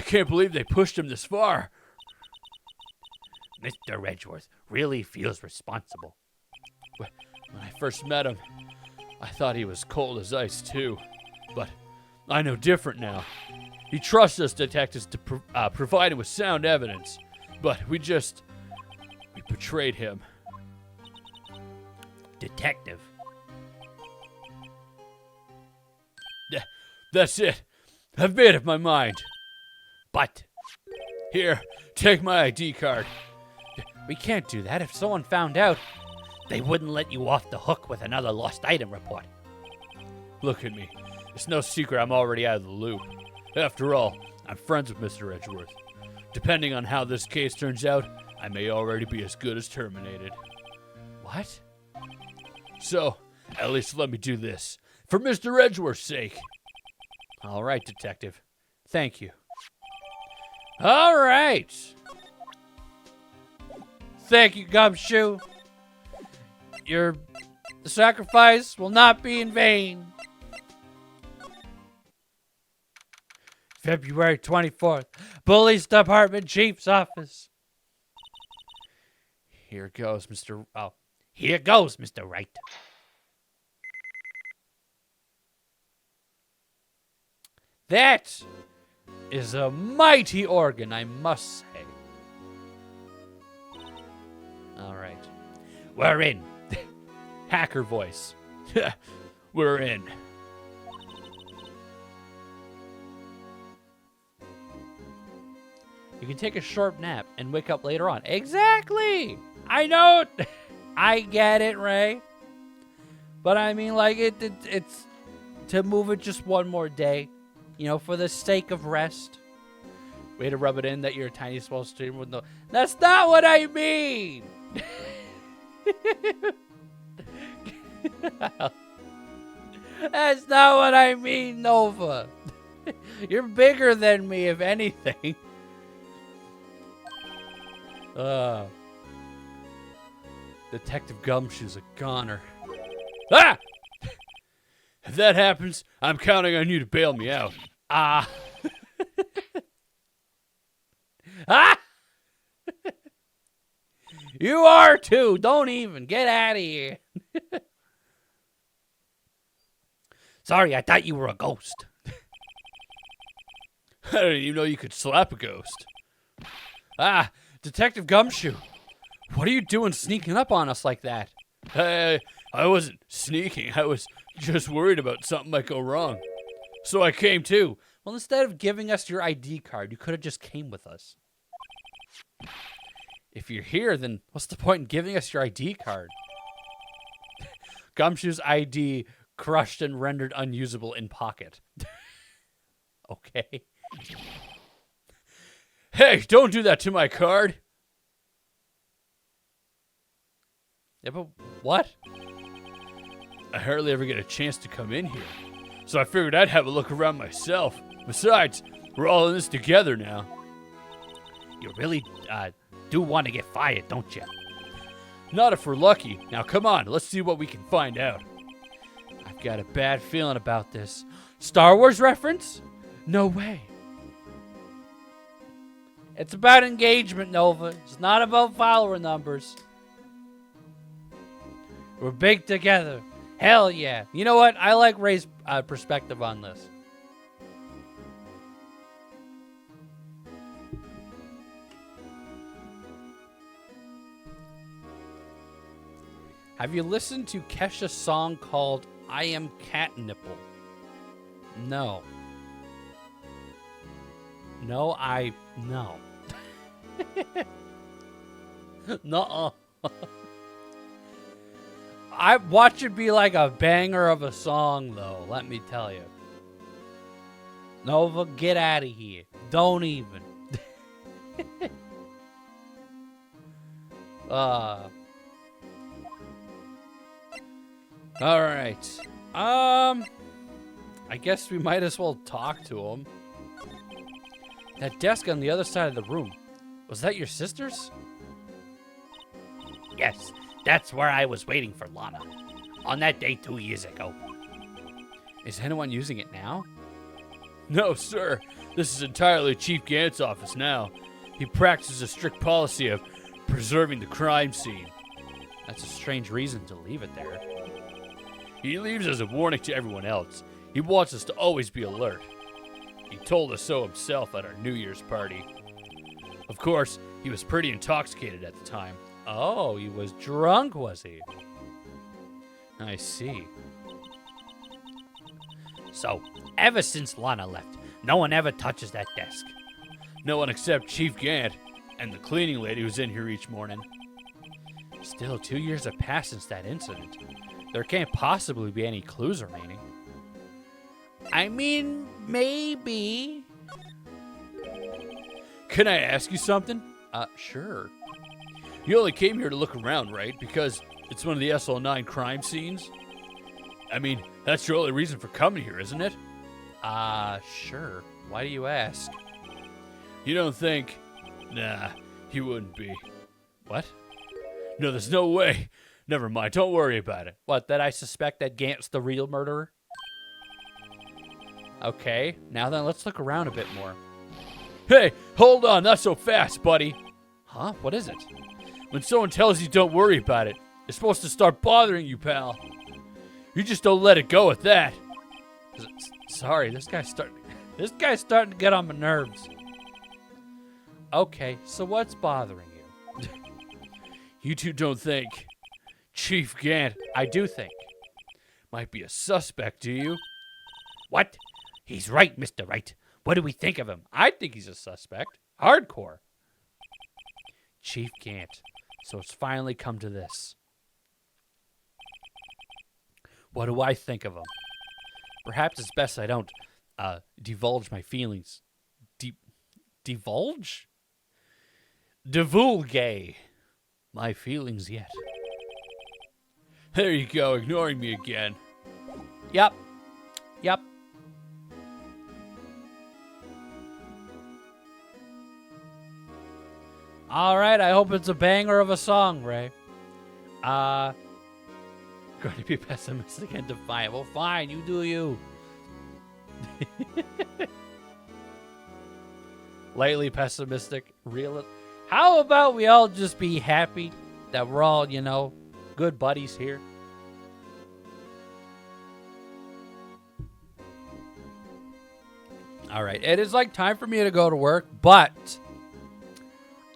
can't believe they pushed him this far. Mr. Edgeworth really feels responsible. When I first met him, I thought he was cold as ice, too. But I know different now. He trusts us detectives to provide him with sound evidence. But we betrayed him. Detective. That's it. I've made up my mind. But Here, take my ID card. We can't do that. If someone found out, they wouldn't let you off the hook with another lost item report. Look at me. It's no secret I'm already out of the loop. After all, I'm friends with Mr. Edgeworth. Depending on how this case turns out, I may already be as good as terminated. what? So, at least let me do this. For Mr. Edgeworth's sake. All right, detective. Thank you. All right. Thank you, Gumshoe. Your sacrifice will not be in vain. February 24th, Police Department Chief's Office. Here goes, Mr. Oh, Here goes, Mr. Wright. that is a mighty organ, I must say. All right. We're in. Hacker voice. We're in. You can take a short nap and wake up later on. Exactly. I know. I get it, Ray. But I mean, like, it's to move it just one more day, for the sake of rest. Way to rub it in that you're a tiny small stream with no. That's not what I mean. That's not what I mean, Nova. You're bigger than me, if anything. Detective Gumshoe's a goner. Ah! If that happens, I'm counting on you to bail me out. Ah. Ah! You are too. Don't even. Get out of here. Sorry, I thought you were a ghost. I didn't even know you could slap a ghost. Ah, Detective Gumshoe. What are you doing sneaking up on us like that? I wasn't sneaking. I was just worried about something might go wrong. So I came too. Well, instead of giving us your ID card, you could have just came with us. If you're here, then what's the point in giving us your ID card? Gumshoe's ID crushed and rendered unusable in pocket. Okay. Hey, don't do that to my card. Yeah, but what? I hardly ever get a chance to come in here. So I figured I'd have a look around myself. Besides, we're all in this together now. You really do want to get fired, don't you? Not if we're lucky. Now come on, let's see what we can find out. I've got a bad feeling about this. Star Wars reference? No way. It's about engagement, Nova. It's not about follower numbers. We're big together. Hell yeah. You know what? I like Ray's perspective on this. Have you listened to Kesha's song called I Am Cat Nipple? No. No. Nuh-uh. I watch it be like a banger of a song, though. Let me tell you. Nova, get out of here. Don't even. All right. I guess we might as well talk to him. That desk on the other side of the room. Was that your sister's? Yes, that's where I was waiting for Lana. On that day 2 years ago. Is anyone using it now? No, sir. This is entirely Chief Gant's office now. He practices a strict policy of preserving the crime scene. That's a strange reason to leave it there. He leaves as a warning to everyone else. He wants us to always be alert. He told us so himself at our New Year's party. Of course, he was pretty intoxicated at the time. Oh, he was drunk, was he? I see. So, ever since Lana left, no one ever touches that desk. No one except Chief Gant and the cleaning lady who's in here each morning. Still, 2 years have passed since that incident. There can't possibly be any clues remaining. I mean, maybe. Can I ask you something? Sure. You only came here to look around, right? Because it's one of the SL9 crime scenes? I mean, that's your only reason for coming here, isn't it? Sure. Why do you ask? You don't think... Nah, he wouldn't be. What? No, there's no way. Never mind, don't worry about it. What, that I suspect that Gant's the real murderer? Okay, now then let's look around a bit more. Hey, hold on, not so fast, buddy. Huh? What is it? When someone tells you don't worry about it, it's supposed to start bothering you, pal. You just don't let it go at that. Sorry, this guy's starting to get on my nerves. Okay, so what's bothering you? You two don't think Chief Gant I do think. might be a suspect, do you? What? He's right, Mr. Right. What do we think of him? I think he's a suspect. Hardcore. Chief Gant. So it's finally come to this. What do I think of him? Perhaps it's best I don't divulge my feelings. Divulge? Divulgate my feelings yet. There you go, ignoring me again. Yep. All right, I hope it's a banger of a song, Ray. Going to be pessimistic and defiant. Well, fine, you do you. Lightly pessimistic, real. How about we all just be happy that we're all, good buddies here? All right, it is time for me to go to work, but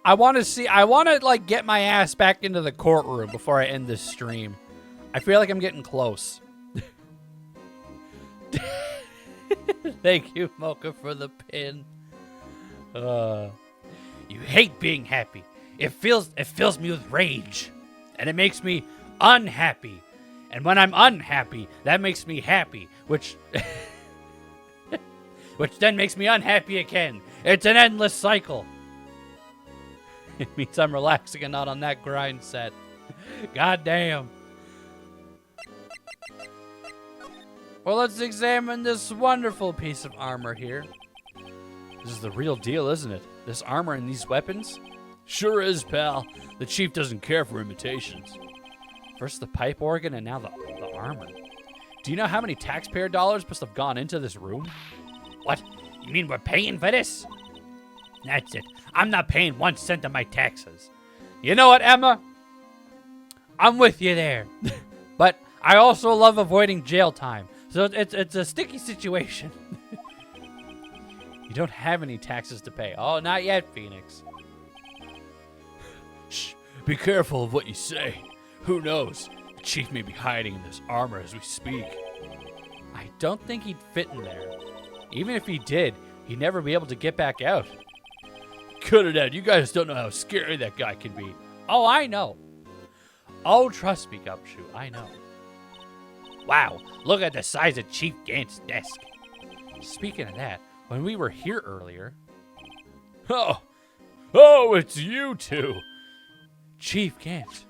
I want to get my ass back into the courtroom before I end this stream. I feel like I'm getting close. Thank you, Mocha, for the pin. You hate being happy. It fills me with rage. And it makes me unhappy. And when I'm unhappy, that makes me happy, which then makes me unhappy again. It's an endless cycle. It means I'm relaxing and not on that grind set. God damn. Well, let's examine this wonderful piece of armor here. This is the real deal, isn't it? This armor and these weapons? Sure is, pal. The chief doesn't care for imitations. First the pipe organ and now the armor. Do you know how many taxpayer dollars must have gone into this room? What? You mean we're paying for this? That's it. I'm not paying 1 cent of my taxes. You know what, Emma? I'm with you there. But I also love avoiding jail time. So it's a sticky situation. You don't have any taxes to pay. Oh, not yet, Phoenix. Shh, be careful of what you say. Who knows? The chief may be hiding in this armor as we speak. I don't think he'd fit in there. Even if he did, he'd never be able to get back out. Cut it out. You guys don't know how scary that guy can be. Oh, I know. Oh, trust me, Gumshoe, I know. Wow, look at the size of Chief Gant's desk. Speaking of that, when we were here earlier... Oh, it's you two. Chief Gant.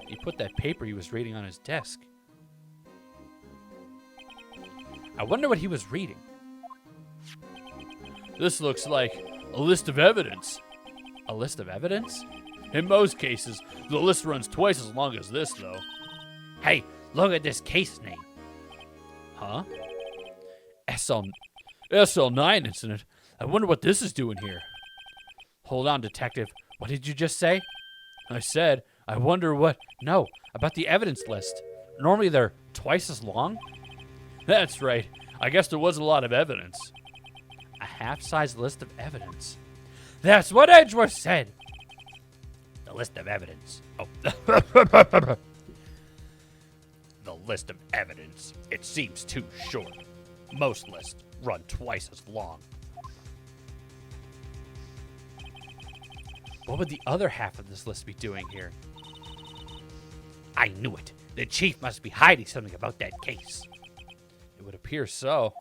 He put that paper he was reading on his desk. I wonder what he was reading. This looks like a list of evidence. A list of evidence? In most cases, the list runs twice as long as this, though. Hey, look at this case name. Huh? SL9 incident. I wonder what this is doing here. Hold on, detective. What did you just say? I said, I wonder what... No, about the evidence list. Normally they're twice as long. That's right. I guess there was a lot of evidence. A half-size list of evidence. That's what Edgeworth said. The list of evidence. Oh. The list of evidence. It seems too short. Most lists run twice as long. What would the other half of this list be doing here? I knew it. The chief must be hiding something about that case. It would appear so.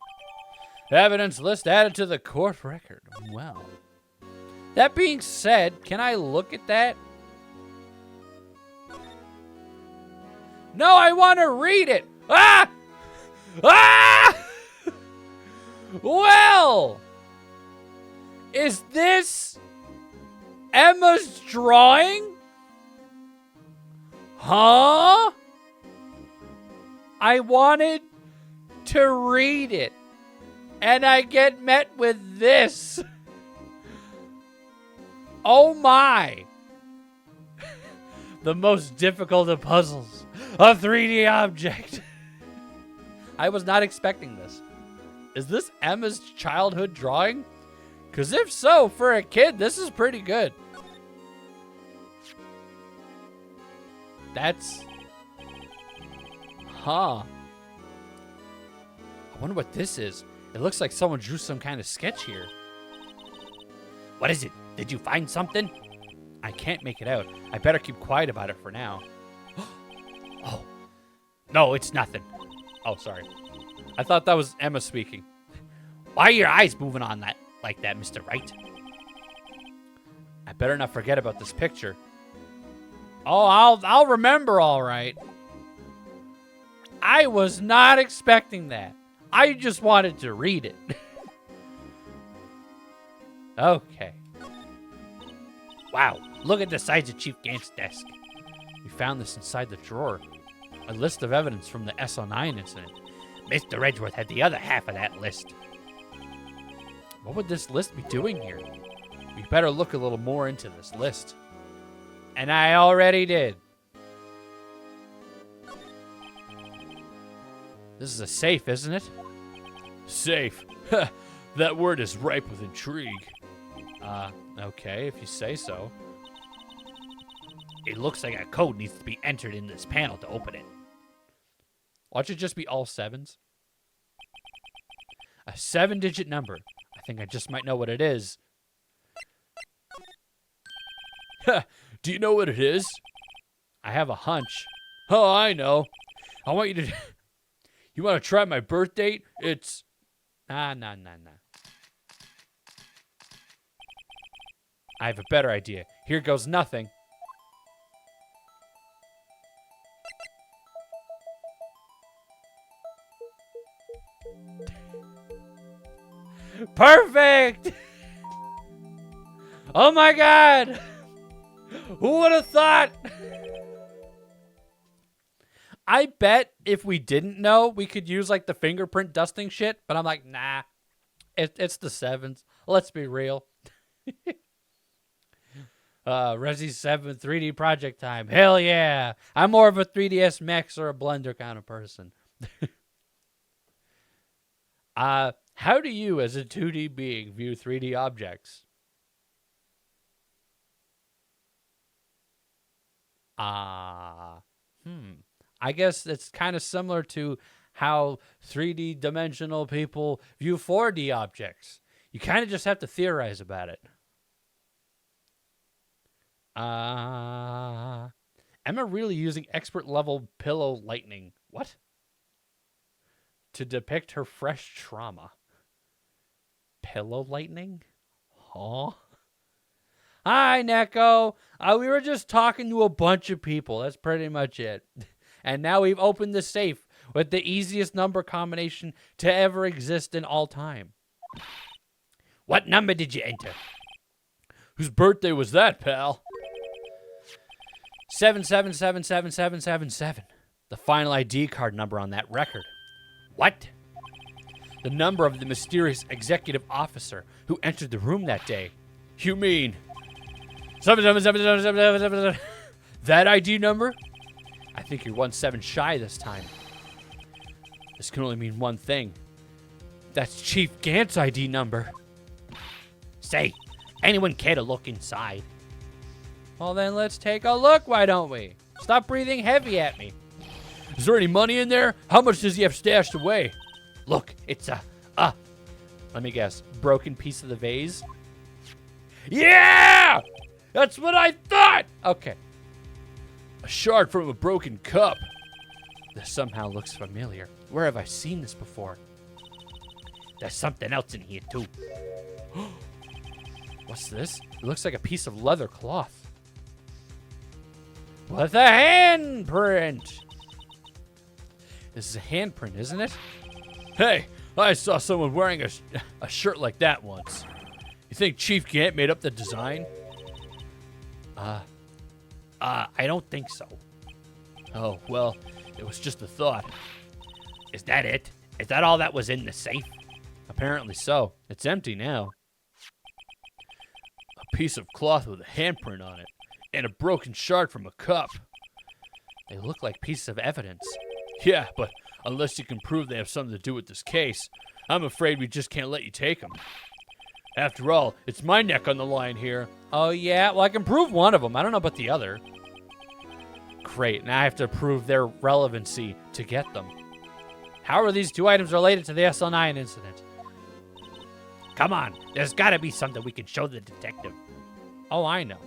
Evidence list added to the court record. Well. That being said, can I look at that? No, I want to read it. Ah! Ah! Well, is this Emma's drawing? Huh? I wanted to read it, and I get met with this. Oh my. The most difficult of puzzles. A 3D object. I was not expecting this. Is this Emma's childhood drawing? Because if so, for a kid, this is pretty good. That's... Huh. I wonder what this is. It looks like someone drew some kind of sketch here. What is it? Did you find something? I can't make it out. I better keep quiet about it for now. Oh. No, it's nothing. Oh, sorry. I thought that was Emma speaking. Why are your eyes moving on that like that, Mr. Wright? I better not forget about this picture. Oh, I'll remember all right. I was not expecting that. I just wanted to read it. Okay. Wow, look at the size of Chief Gant's desk. We found this inside the drawer. A list of evidence from the SL9 incident. Mr. Edgeworth had the other half of that list. What would this list be doing here? We better look a little more into this list. And I already did. This is a safe, isn't it? Safe. That word is ripe with intrigue. Okay, if you say so. It looks like a code needs to be entered in this panel to open it. Watch it just be all sevens. A 7-digit number. I think I just might know what it is. Do you know what it is? I have a hunch. Oh, I know. I want you to... You want to try my birth date? It's... Nah. I have a better idea. Here goes nothing. Perfect! Oh my god! Who would have thought? I bet if we didn't know, we could use like the fingerprint dusting shit, but I'm like, nah. It's the sevens. Let's be real. Resi 7 3D project time. Hell yeah. I'm more of a 3DS Max or a Blender kind of person. How do you, as a 2D being, view 3D objects? I guess it's kind of similar to how 3D dimensional people view 4D objects. You kind of just have to theorize about it. Emma really using expert level pillow lightning. What? To depict her fresh trauma. Pillow lightning? Huh? Hi, Neko. We were just talking to a bunch of people. That's pretty much it. And now we've opened the safe with the easiest number combination to ever exist in all time. What number did you enter? Whose birthday was that, pal? 77777777. The final ID card number on that record. What? The number of the mysterious executive officer who entered the room that day. You mean 777777? That ID number? I think you're 17 shy this time. This can only mean one thing. That's Chief Gant's ID number. Say, anyone care to look inside? Well, then let's take a look, why don't we? Stop breathing heavy at me. Is there any money in there? How much does he have stashed away? Look, it's let me guess, broken piece of the vase? Yeah! That's what I thought! Okay. A shard from a broken cup. This somehow looks familiar. Where have I seen this before? there's something else in here too. What's this? It looks like a piece of leather cloth. With a handprint! This is a handprint, isn't it? Hey, I saw someone wearing a shirt like that once. You think Chief Gant made up the design? I don't think so. Oh, well, it was just a thought. Is that it? Is that all that was in the safe? Apparently so. It's empty now. A piece of cloth with a handprint on it, and a broken shard from a cup. They look like pieces of evidence. Yeah, but unless you can prove they have something to do with this case, I'm afraid we just can't let you take them. After all, it's my neck on the line here. Oh, yeah? Well, I can prove one of them. I don't know about the other. Great. Now I have to prove their relevancy to get them. How are these two items related to the SL9 incident? Come on, there's gotta be something we can show the detective. Oh, I know.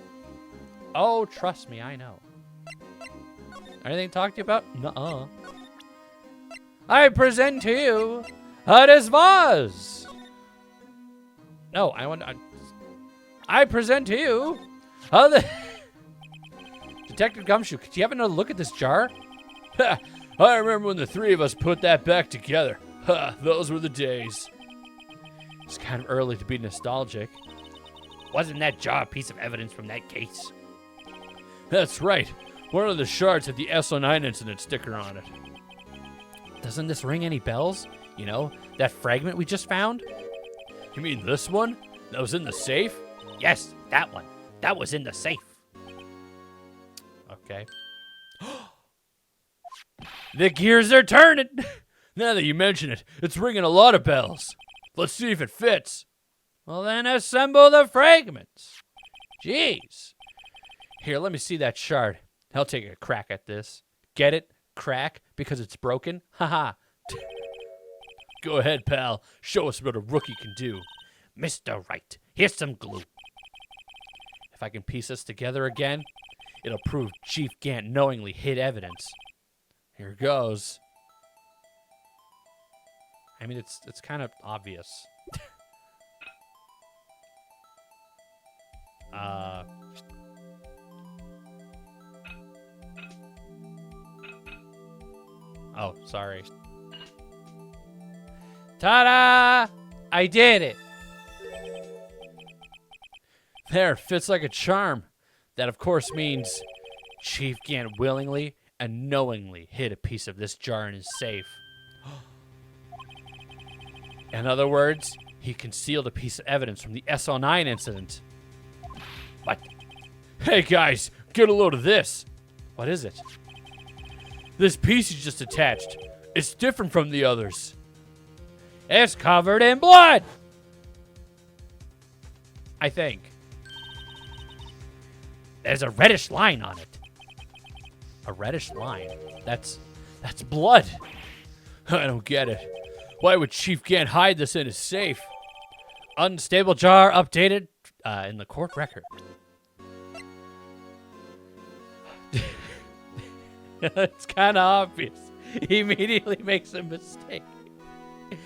Oh, trust me, I know. Anything to talk to you about? Nuh-uh. I present to you this vase. No, I present to you the Detective Gumshoe. Could you have another look at this jar? I remember when the three of us put that back together. Ha, those were the days. It's kind of early to be nostalgic. Wasn't that jar a piece of evidence from that case? That's right. One of the shards had the SO9 incident sticker on it. Doesn't this ring any bells? You know, that fragment we just found? You mean this one? That was in the safe? Yes, that one. That was in the safe. Okay. The gears are turning! Now that you mention it, it's ringing a lot of bells. Let's see if it fits. Well, then assemble the fragments. Jeez. Here, let me see that shard. I'll take a crack at this. Get it? Crack? Because it's broken? Haha. Go ahead, pal. Show us what a rookie can do. Mr. Wright, here's some glue. If I can piece this together again, it'll prove Chief Gant knowingly hid evidence. Here goes. I mean, it's kind of obvious. Oh, sorry. Ta-da! I did it! There, fits like a charm. That, of course, means Chief Gant willingly and knowingly hid a piece of this jar in his safe. In other words, he concealed a piece of evidence from the SL9 incident. What? Hey guys, get a load of this. What is it? This piece you just attached. It's different from the others. It's covered in blood. I think. There's a reddish line on it. A reddish line. That's blood. I don't get it. Why would Chief Gant hide this in his safe? Unstable jar updated in the court record. It's kind of obvious. He immediately makes a mistake.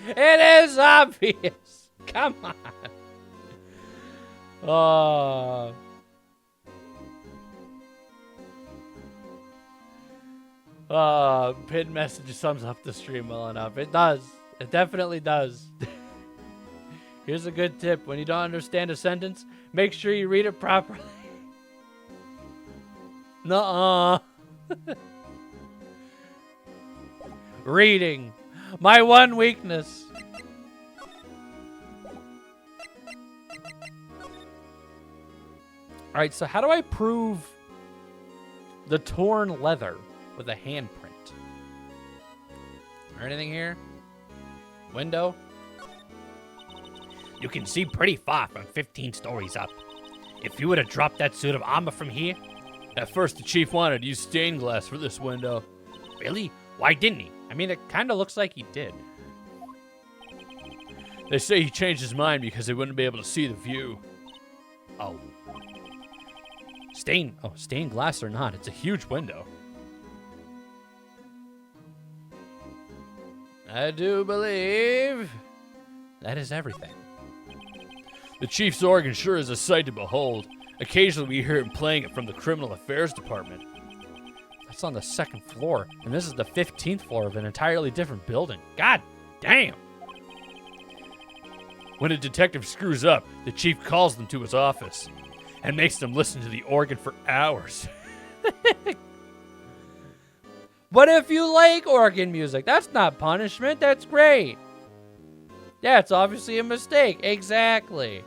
It is obvious. Come on. Oh. Pinned message sums up the stream well enough. It does. It definitely does. Here's a good tip. When you don't understand a sentence, make sure you read it properly. Nuh-uh. Reading. My one weakness. Alright, so how do I prove the torn leather with a handprint? Or anything here? Window? You can see pretty far from 15 stories up. If you would have dropped that suit of armor from here... At first, the chief wanted to use stained glass for this window. Really? Why didn't he? I mean, it kind of looks like he did. They say he changed his mind because they wouldn't be able to see the view. Oh. Stained glass or not, it's a huge window. I do believe that is everything. The chief's organ sure is a sight to behold. Occasionally we hear him playing it from the criminal affairs department. That's on the 2nd floor, and this is the 15th floor of an entirely different building. God damn! When a detective screws up, the chief calls them to his office and makes them listen to the organ for hours. But if you like organ music, that's not punishment, that's great. Yeah, it's obviously a mistake. Exactly.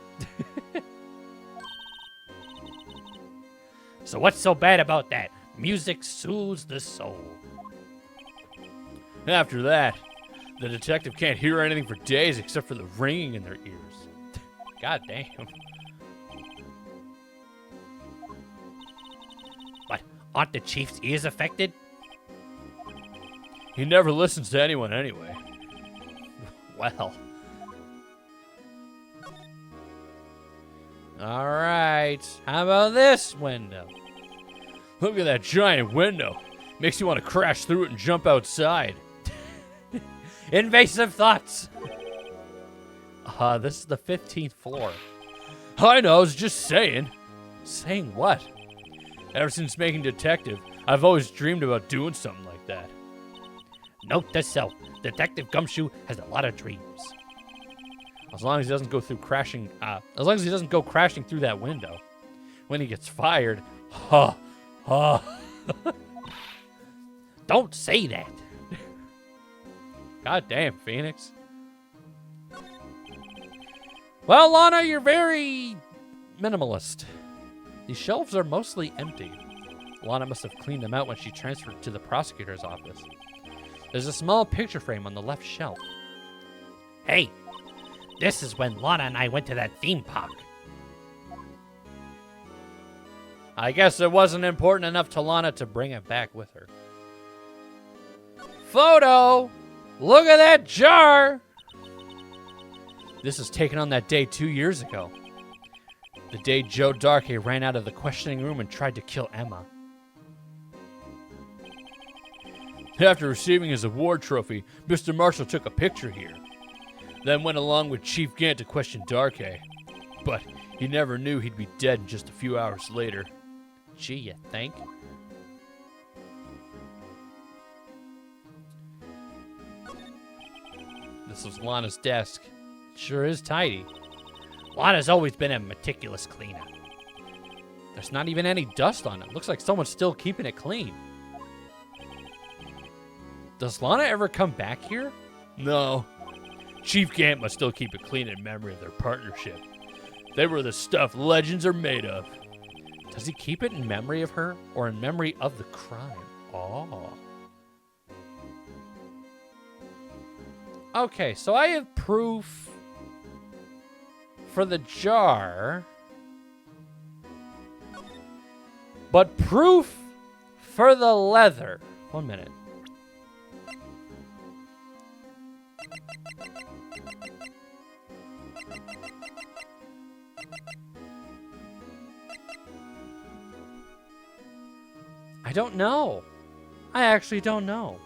So what's so bad about that? Music soothes the soul. After that, the detective can't hear anything for days except for the ringing in their ears. God damn. But aren't the chief's ears affected? He never listens to anyone anyway. Well. Alright, how about this window? Look at that giant window. Makes you want to crash through it and jump outside. Invasive thoughts! This is the 15th floor. I know, I was just saying. Saying what? Ever since making detective, I've always dreamed about doing something like that. Note to self, Detective Gumshoe has a lot of dreams. As long as he doesn't go through crashing, as long as he doesn't go crashing through that window. When he gets fired, Don't say that. God damn, Phoenix. Well, Lana, you're very minimalist. These shelves are mostly empty. Lana must have cleaned them out when she transferred to the prosecutor's office. There's a small picture frame on the left shelf. Hey, this is when Lana and I went to that theme park. I guess it wasn't important enough to Lana to bring it back with her. Photo! Look at that jar! This is taken on that day 2 years ago. The day Joe Darkey ran out of the questioning room and tried to kill Emma. After receiving his award trophy, Mr. Marshall took a picture here. Then went along with Chief Gant to question Darkey. But he never knew he'd be dead just a few hours later. Gee, you think? This was Lana's desk. It sure is tidy. Lana's always been a meticulous cleaner. There's not even any dust on it. Looks like someone's still keeping it clean. Does Lana ever come back here? No. Chief Gant must still keep it clean in memory of their partnership. They were the stuff legends are made of. Does he keep it in memory of her or in memory of the crime? Oh. Okay, so I have proof for the jar, but proof for the leather. 1 minute. I don't know. I actually don't know.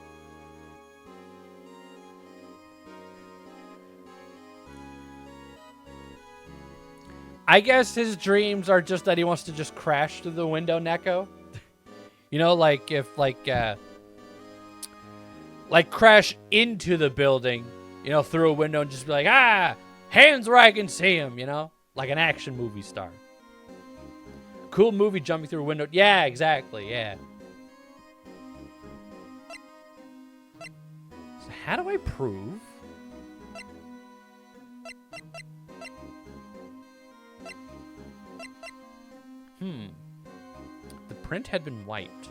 I guess his dreams are just that he wants to just crash through the window, Neko. You know, like if like crash into the building, you know, through a window and just be like, ah, hands where I can see him, you know? Like an action movie star. Cool movie jumping through a window. Yeah, exactly, yeah. So how do I prove? The print had been wiped.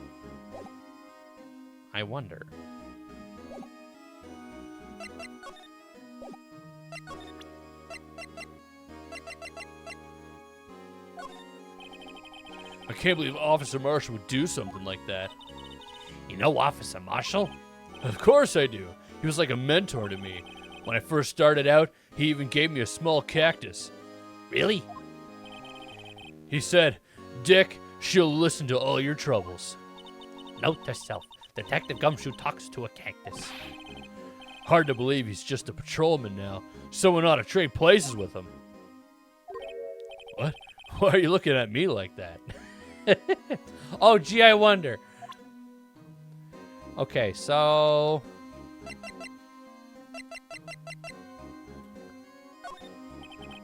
I wonder. I can't believe Officer Marshall would do something like that. You know Officer Marshall? Of course I do. He was like a mentor to me. When I first started out, he even gave me a small cactus. Really? He said, Dick, she'll listen to all your troubles. Note to self, Detective Gumshoe talks to a cactus. Hard to believe he's just a patrolman now. Someone ought to trade places with him. What? Why are you looking at me like that? Oh, gee, I wonder. Okay, so...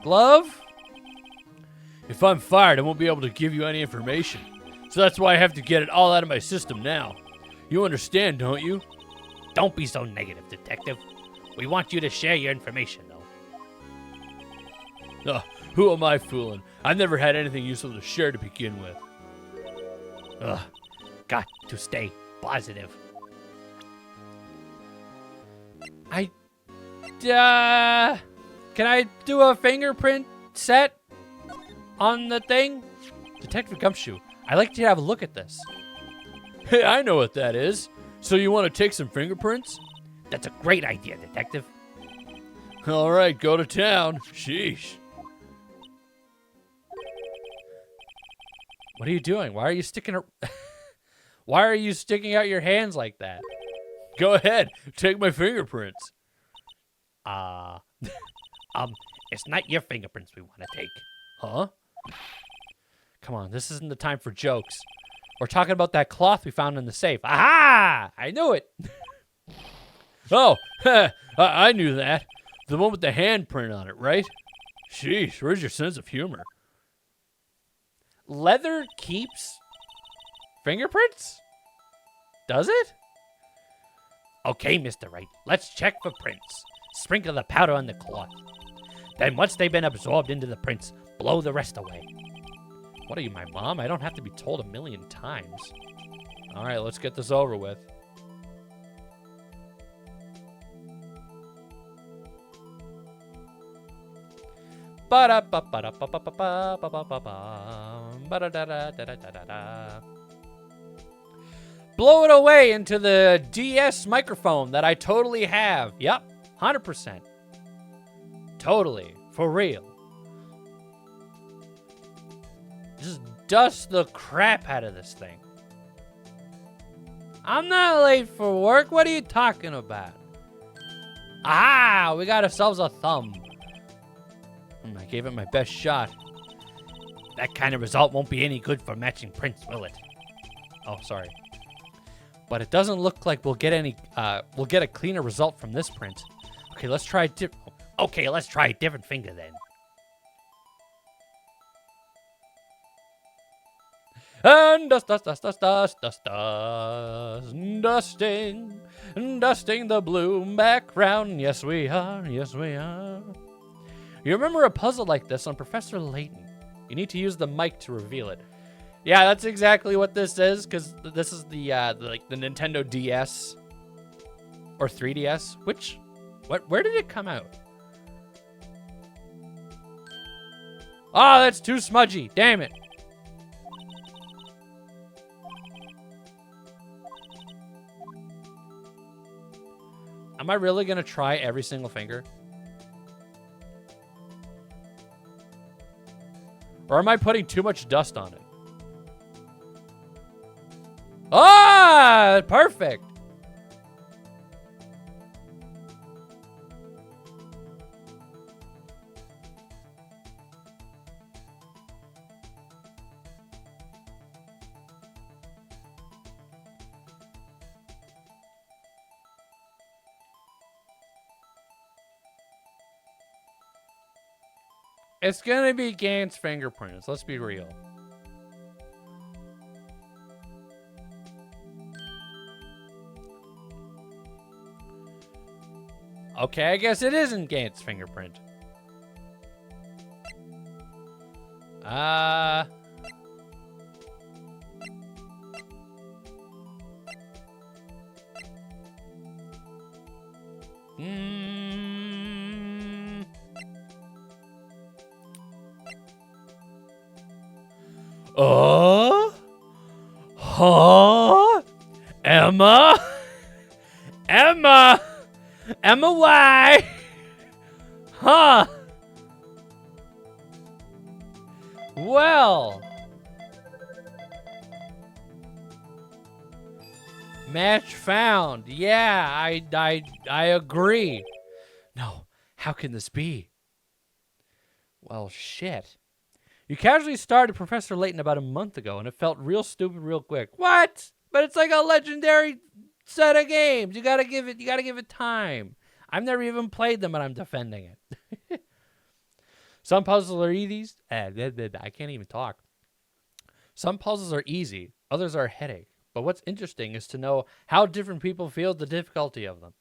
glove? If I'm fired, I won't be able to give you any information. So that's why I have to get it all out of my system now. You understand, don't you? Don't be so negative, Detective. We want you to share your information, though. Who am I fooling? I've never had anything useful to share to begin with. Got to stay positive. Can I do a fingerprint set on the thing? Detective Gumshoe, I'd like to have a look at this. Hey, I know what that is. So you want to take some fingerprints? That's a great idea, Detective. All right, go to town. Sheesh. What are you doing? Why are you sticking Why are you sticking out your hands like that? Go ahead, take my fingerprints. It's not your fingerprints we want to take. Huh? Come on, this isn't the time for jokes. We're talking about that cloth we found in the safe. Aha! I knew it. Oh, I knew that. The one with the handprint on it, right? Sheesh, where's your sense of humor? Leather keeps fingerprints? Does it? Okay, Mr. Wright, let's check for prints. Sprinkle the powder on the cloth. Then once they've been absorbed into the prints, blow the rest away. What are you, my mom? I don't have to be told a million times. All right, let's get this over with. Blow it away into the DS microphone that I totally have. Yep, 100%. Totally, for real. Just dust the crap out of this thing. I'm not late for work. What are you talking about? Ah, we got ourselves a thumb. I gave it my best shot. That kind of result won't be any good for matching prints, will it? Oh, sorry. But it doesn't look like we'll get a cleaner result from this print. Okay, let's try Okay, let's try a different finger then. And dusting the blue background. Yes, we are. Yes, we are. You remember a puzzle like this on Professor Layton? You need to use the mic to reveal it. Yeah, that's exactly what this is, because this is the Nintendo DS or 3DS. Where did it come out? Oh, that's too smudgy. Damn it. Am I really gonna try every single finger? Or am I putting too much dust on it? Ah, perfect. It's gonna be Gant's fingerprints. Let's be real. Okay, I guess it isn't Gant's fingerprint. Huh? Emma? Emma? Emma, why? Huh? Well. Match found. Yeah, I agree. No, how can this be? Well, shit. You casually started Professor Layton about a month ago, and it felt real stupid real quick. What? But it's like a legendary set of games. You gotta give it time. I've never even played them, and I'm defending it. Some puzzles are easy. I can't even talk. Some puzzles are easy. Others are a headache. But what's interesting is to know how different people feel the difficulty of them.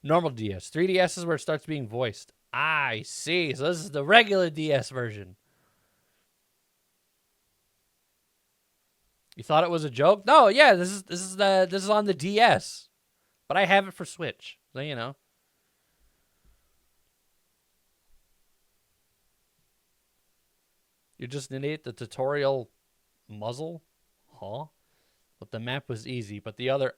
Normal DS. 3DS is where it starts being voiced. I see. So this is the regular DS version. You thought it was a joke? No, yeah, this is on the DS. But I have it for Switch. So you know. You're just an idiot. The tutorial muzzle? Huh? But the map was easy, but the other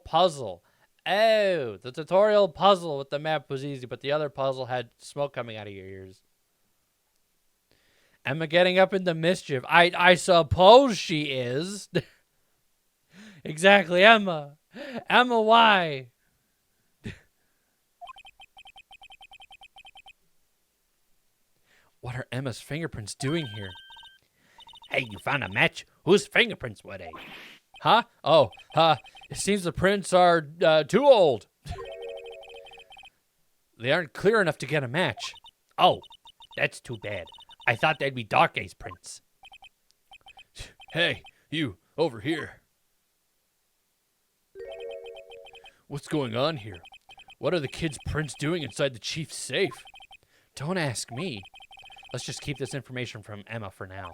puzzle. Oh, the tutorial puzzle with the map was easy, but the other puzzle had smoke coming out of your ears. Emma getting up into mischief. I suppose she is. Exactly, Emma. Emma, why? What are Emma's fingerprints doing here? Hey, you found a match? Whose fingerprints were they? Huh? Oh, it seems the prints are too old. They aren't clear enough to get a match. Oh, that's too bad. I thought they'd be Dark Ace prints. Hey, you, over here. What's going on here? What are the kids' prints doing inside the chief's safe? Don't ask me. Let's just keep this information from Emma for now.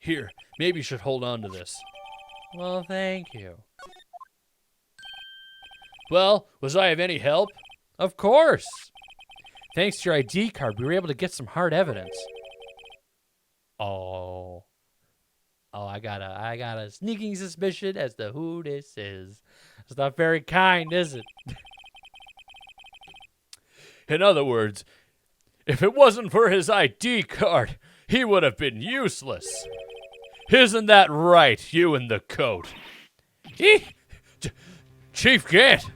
Here, maybe you should hold on to this. Well, thank you. Well, was I of any help? Of course. Thanks to your ID card, we were able to get some hard evidence. Oh, I got a sneaking suspicion as to who this is. It's not very kind, is it? In other words, if it wasn't for his ID card, he would have been useless. Isn't that right, you in the coat? Chief Gant!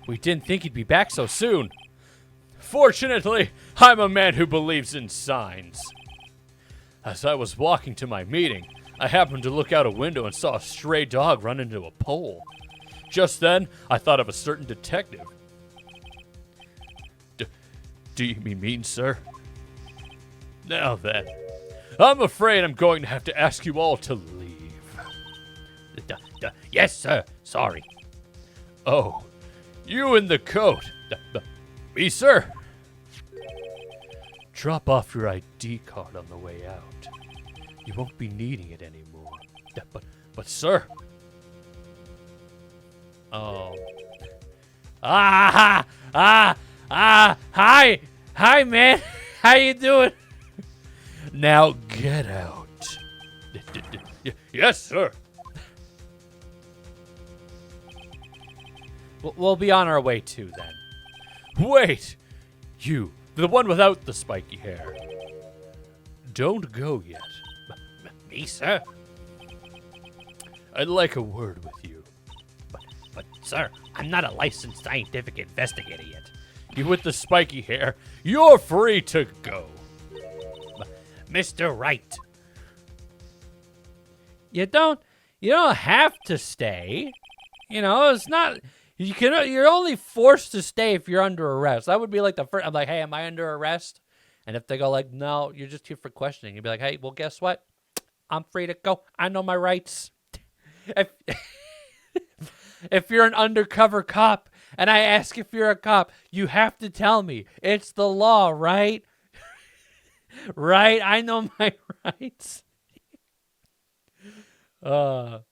We didn't think he'd be back so soon. Fortunately, I'm a man who believes in signs. As I was walking to my meeting, I happened to look out a window and saw a stray dog run into a pole. Just then, I thought of a certain detective. Do you mean, sir? Now then, I'm afraid I'm going to have to ask you all to leave. Yes, sir. Sorry. Oh, you in the coat. Me, sir? Drop off your ID card on the way out. You won't be needing it anymore. Yeah, but sir. Oh. Hi, man. How you doing? Now get out. Yes, sir. We'll be on our way too then. Wait! You, the one without the spiky hair. Don't go yet. Me, sir? I'd like a word with you. But, sir, I'm not a licensed scientific investigator yet. You with the spiky hair, you're free to go. Mr. Wright. You don't have to stay. You know, it's not. You're only forced to stay if you're under arrest. That would be like the first. I'm like, hey, am I under arrest? And if they go like, no, you're just here for questioning, you'd be like, hey, well, guess what? I'm free to go. I know my rights. If you're an undercover cop and I ask if you're a cop, you have to tell me. It's the law, right? Right? I know my rights. Little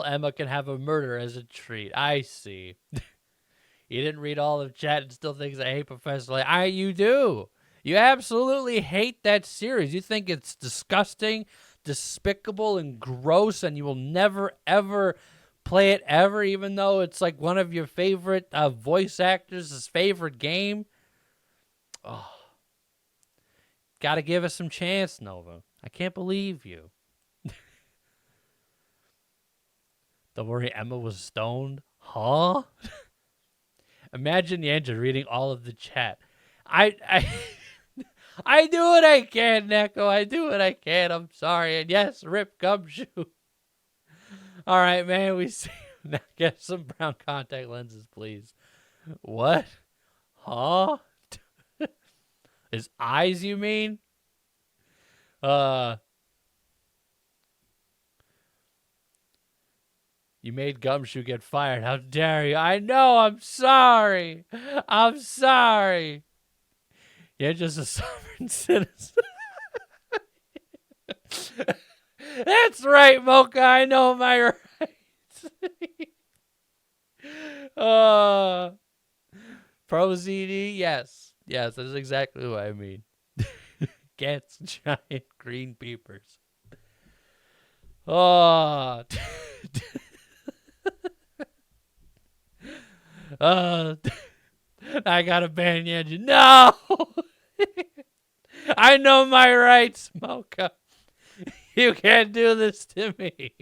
Emma can have a murder as a treat. I see. You didn't read all of chat and still thinks I hate Professor Layton. You do. You absolutely hate that series. You think it's disgusting, despicable, and gross, and you will never, ever play it ever, even though it's like one of your favorite voice actors' favorite game. Oh. Gotta give us some chance, Nova. I can't believe you. Don't worry, Emma was stoned. Huh? Imagine Nyanja reading all of the chat. I do what I can, Neko. I do what I can. I'm sorry. And yes, rip Gumshoe. All right, man. We see. Now get some brown contact lenses, please. What? Huh? His eyes, you mean? You made Gumshoe get fired. How dare you? I know. I'm sorry. I'm sorry. You're just a sovereign citizen. That's right, Mocha. I know my rights. Pro ZD, yes. Yes, that is exactly what I mean. Gets giant green peepers. Oh. I gotta ban Nyanja. No! I know my rights, Mocha. You can't do this to me.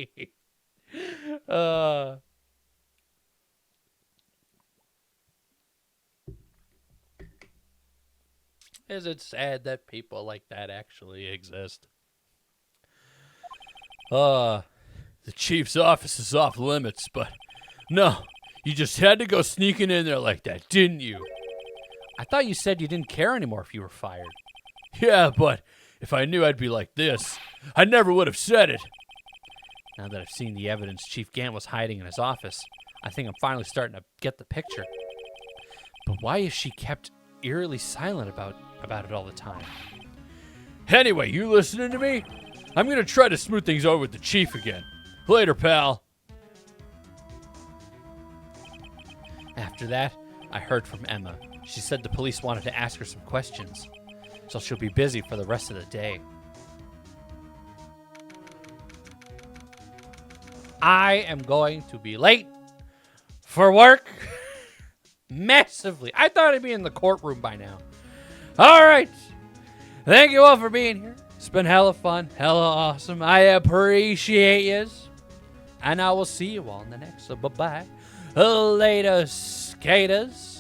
Is it sad that people like that actually exist? The chief's office is off limits, but no, you just had to go sneaking in there like that, didn't you? I thought you said you didn't care anymore if you were fired. Yeah, but if I knew I'd be like this, I never would have said it. Now that I've seen the evidence Chief Gant was hiding in his office, I think I'm finally starting to get the picture. But why is she kept eerily silent about it all the time? Anyway, you listening to me? I'm going to try to smooth things over with the chief again. Later, pal. After that, I heard from Emma. She said the police wanted to ask her some questions, so she'll be busy for the rest of the day. I am going to be late for work. Massively. I thought I'd be in the courtroom by now. All right. Thank you all for being here. It's been hella fun, hella awesome. I appreciate yous. And I will see you all in the next. So bye-bye. Later, skaters.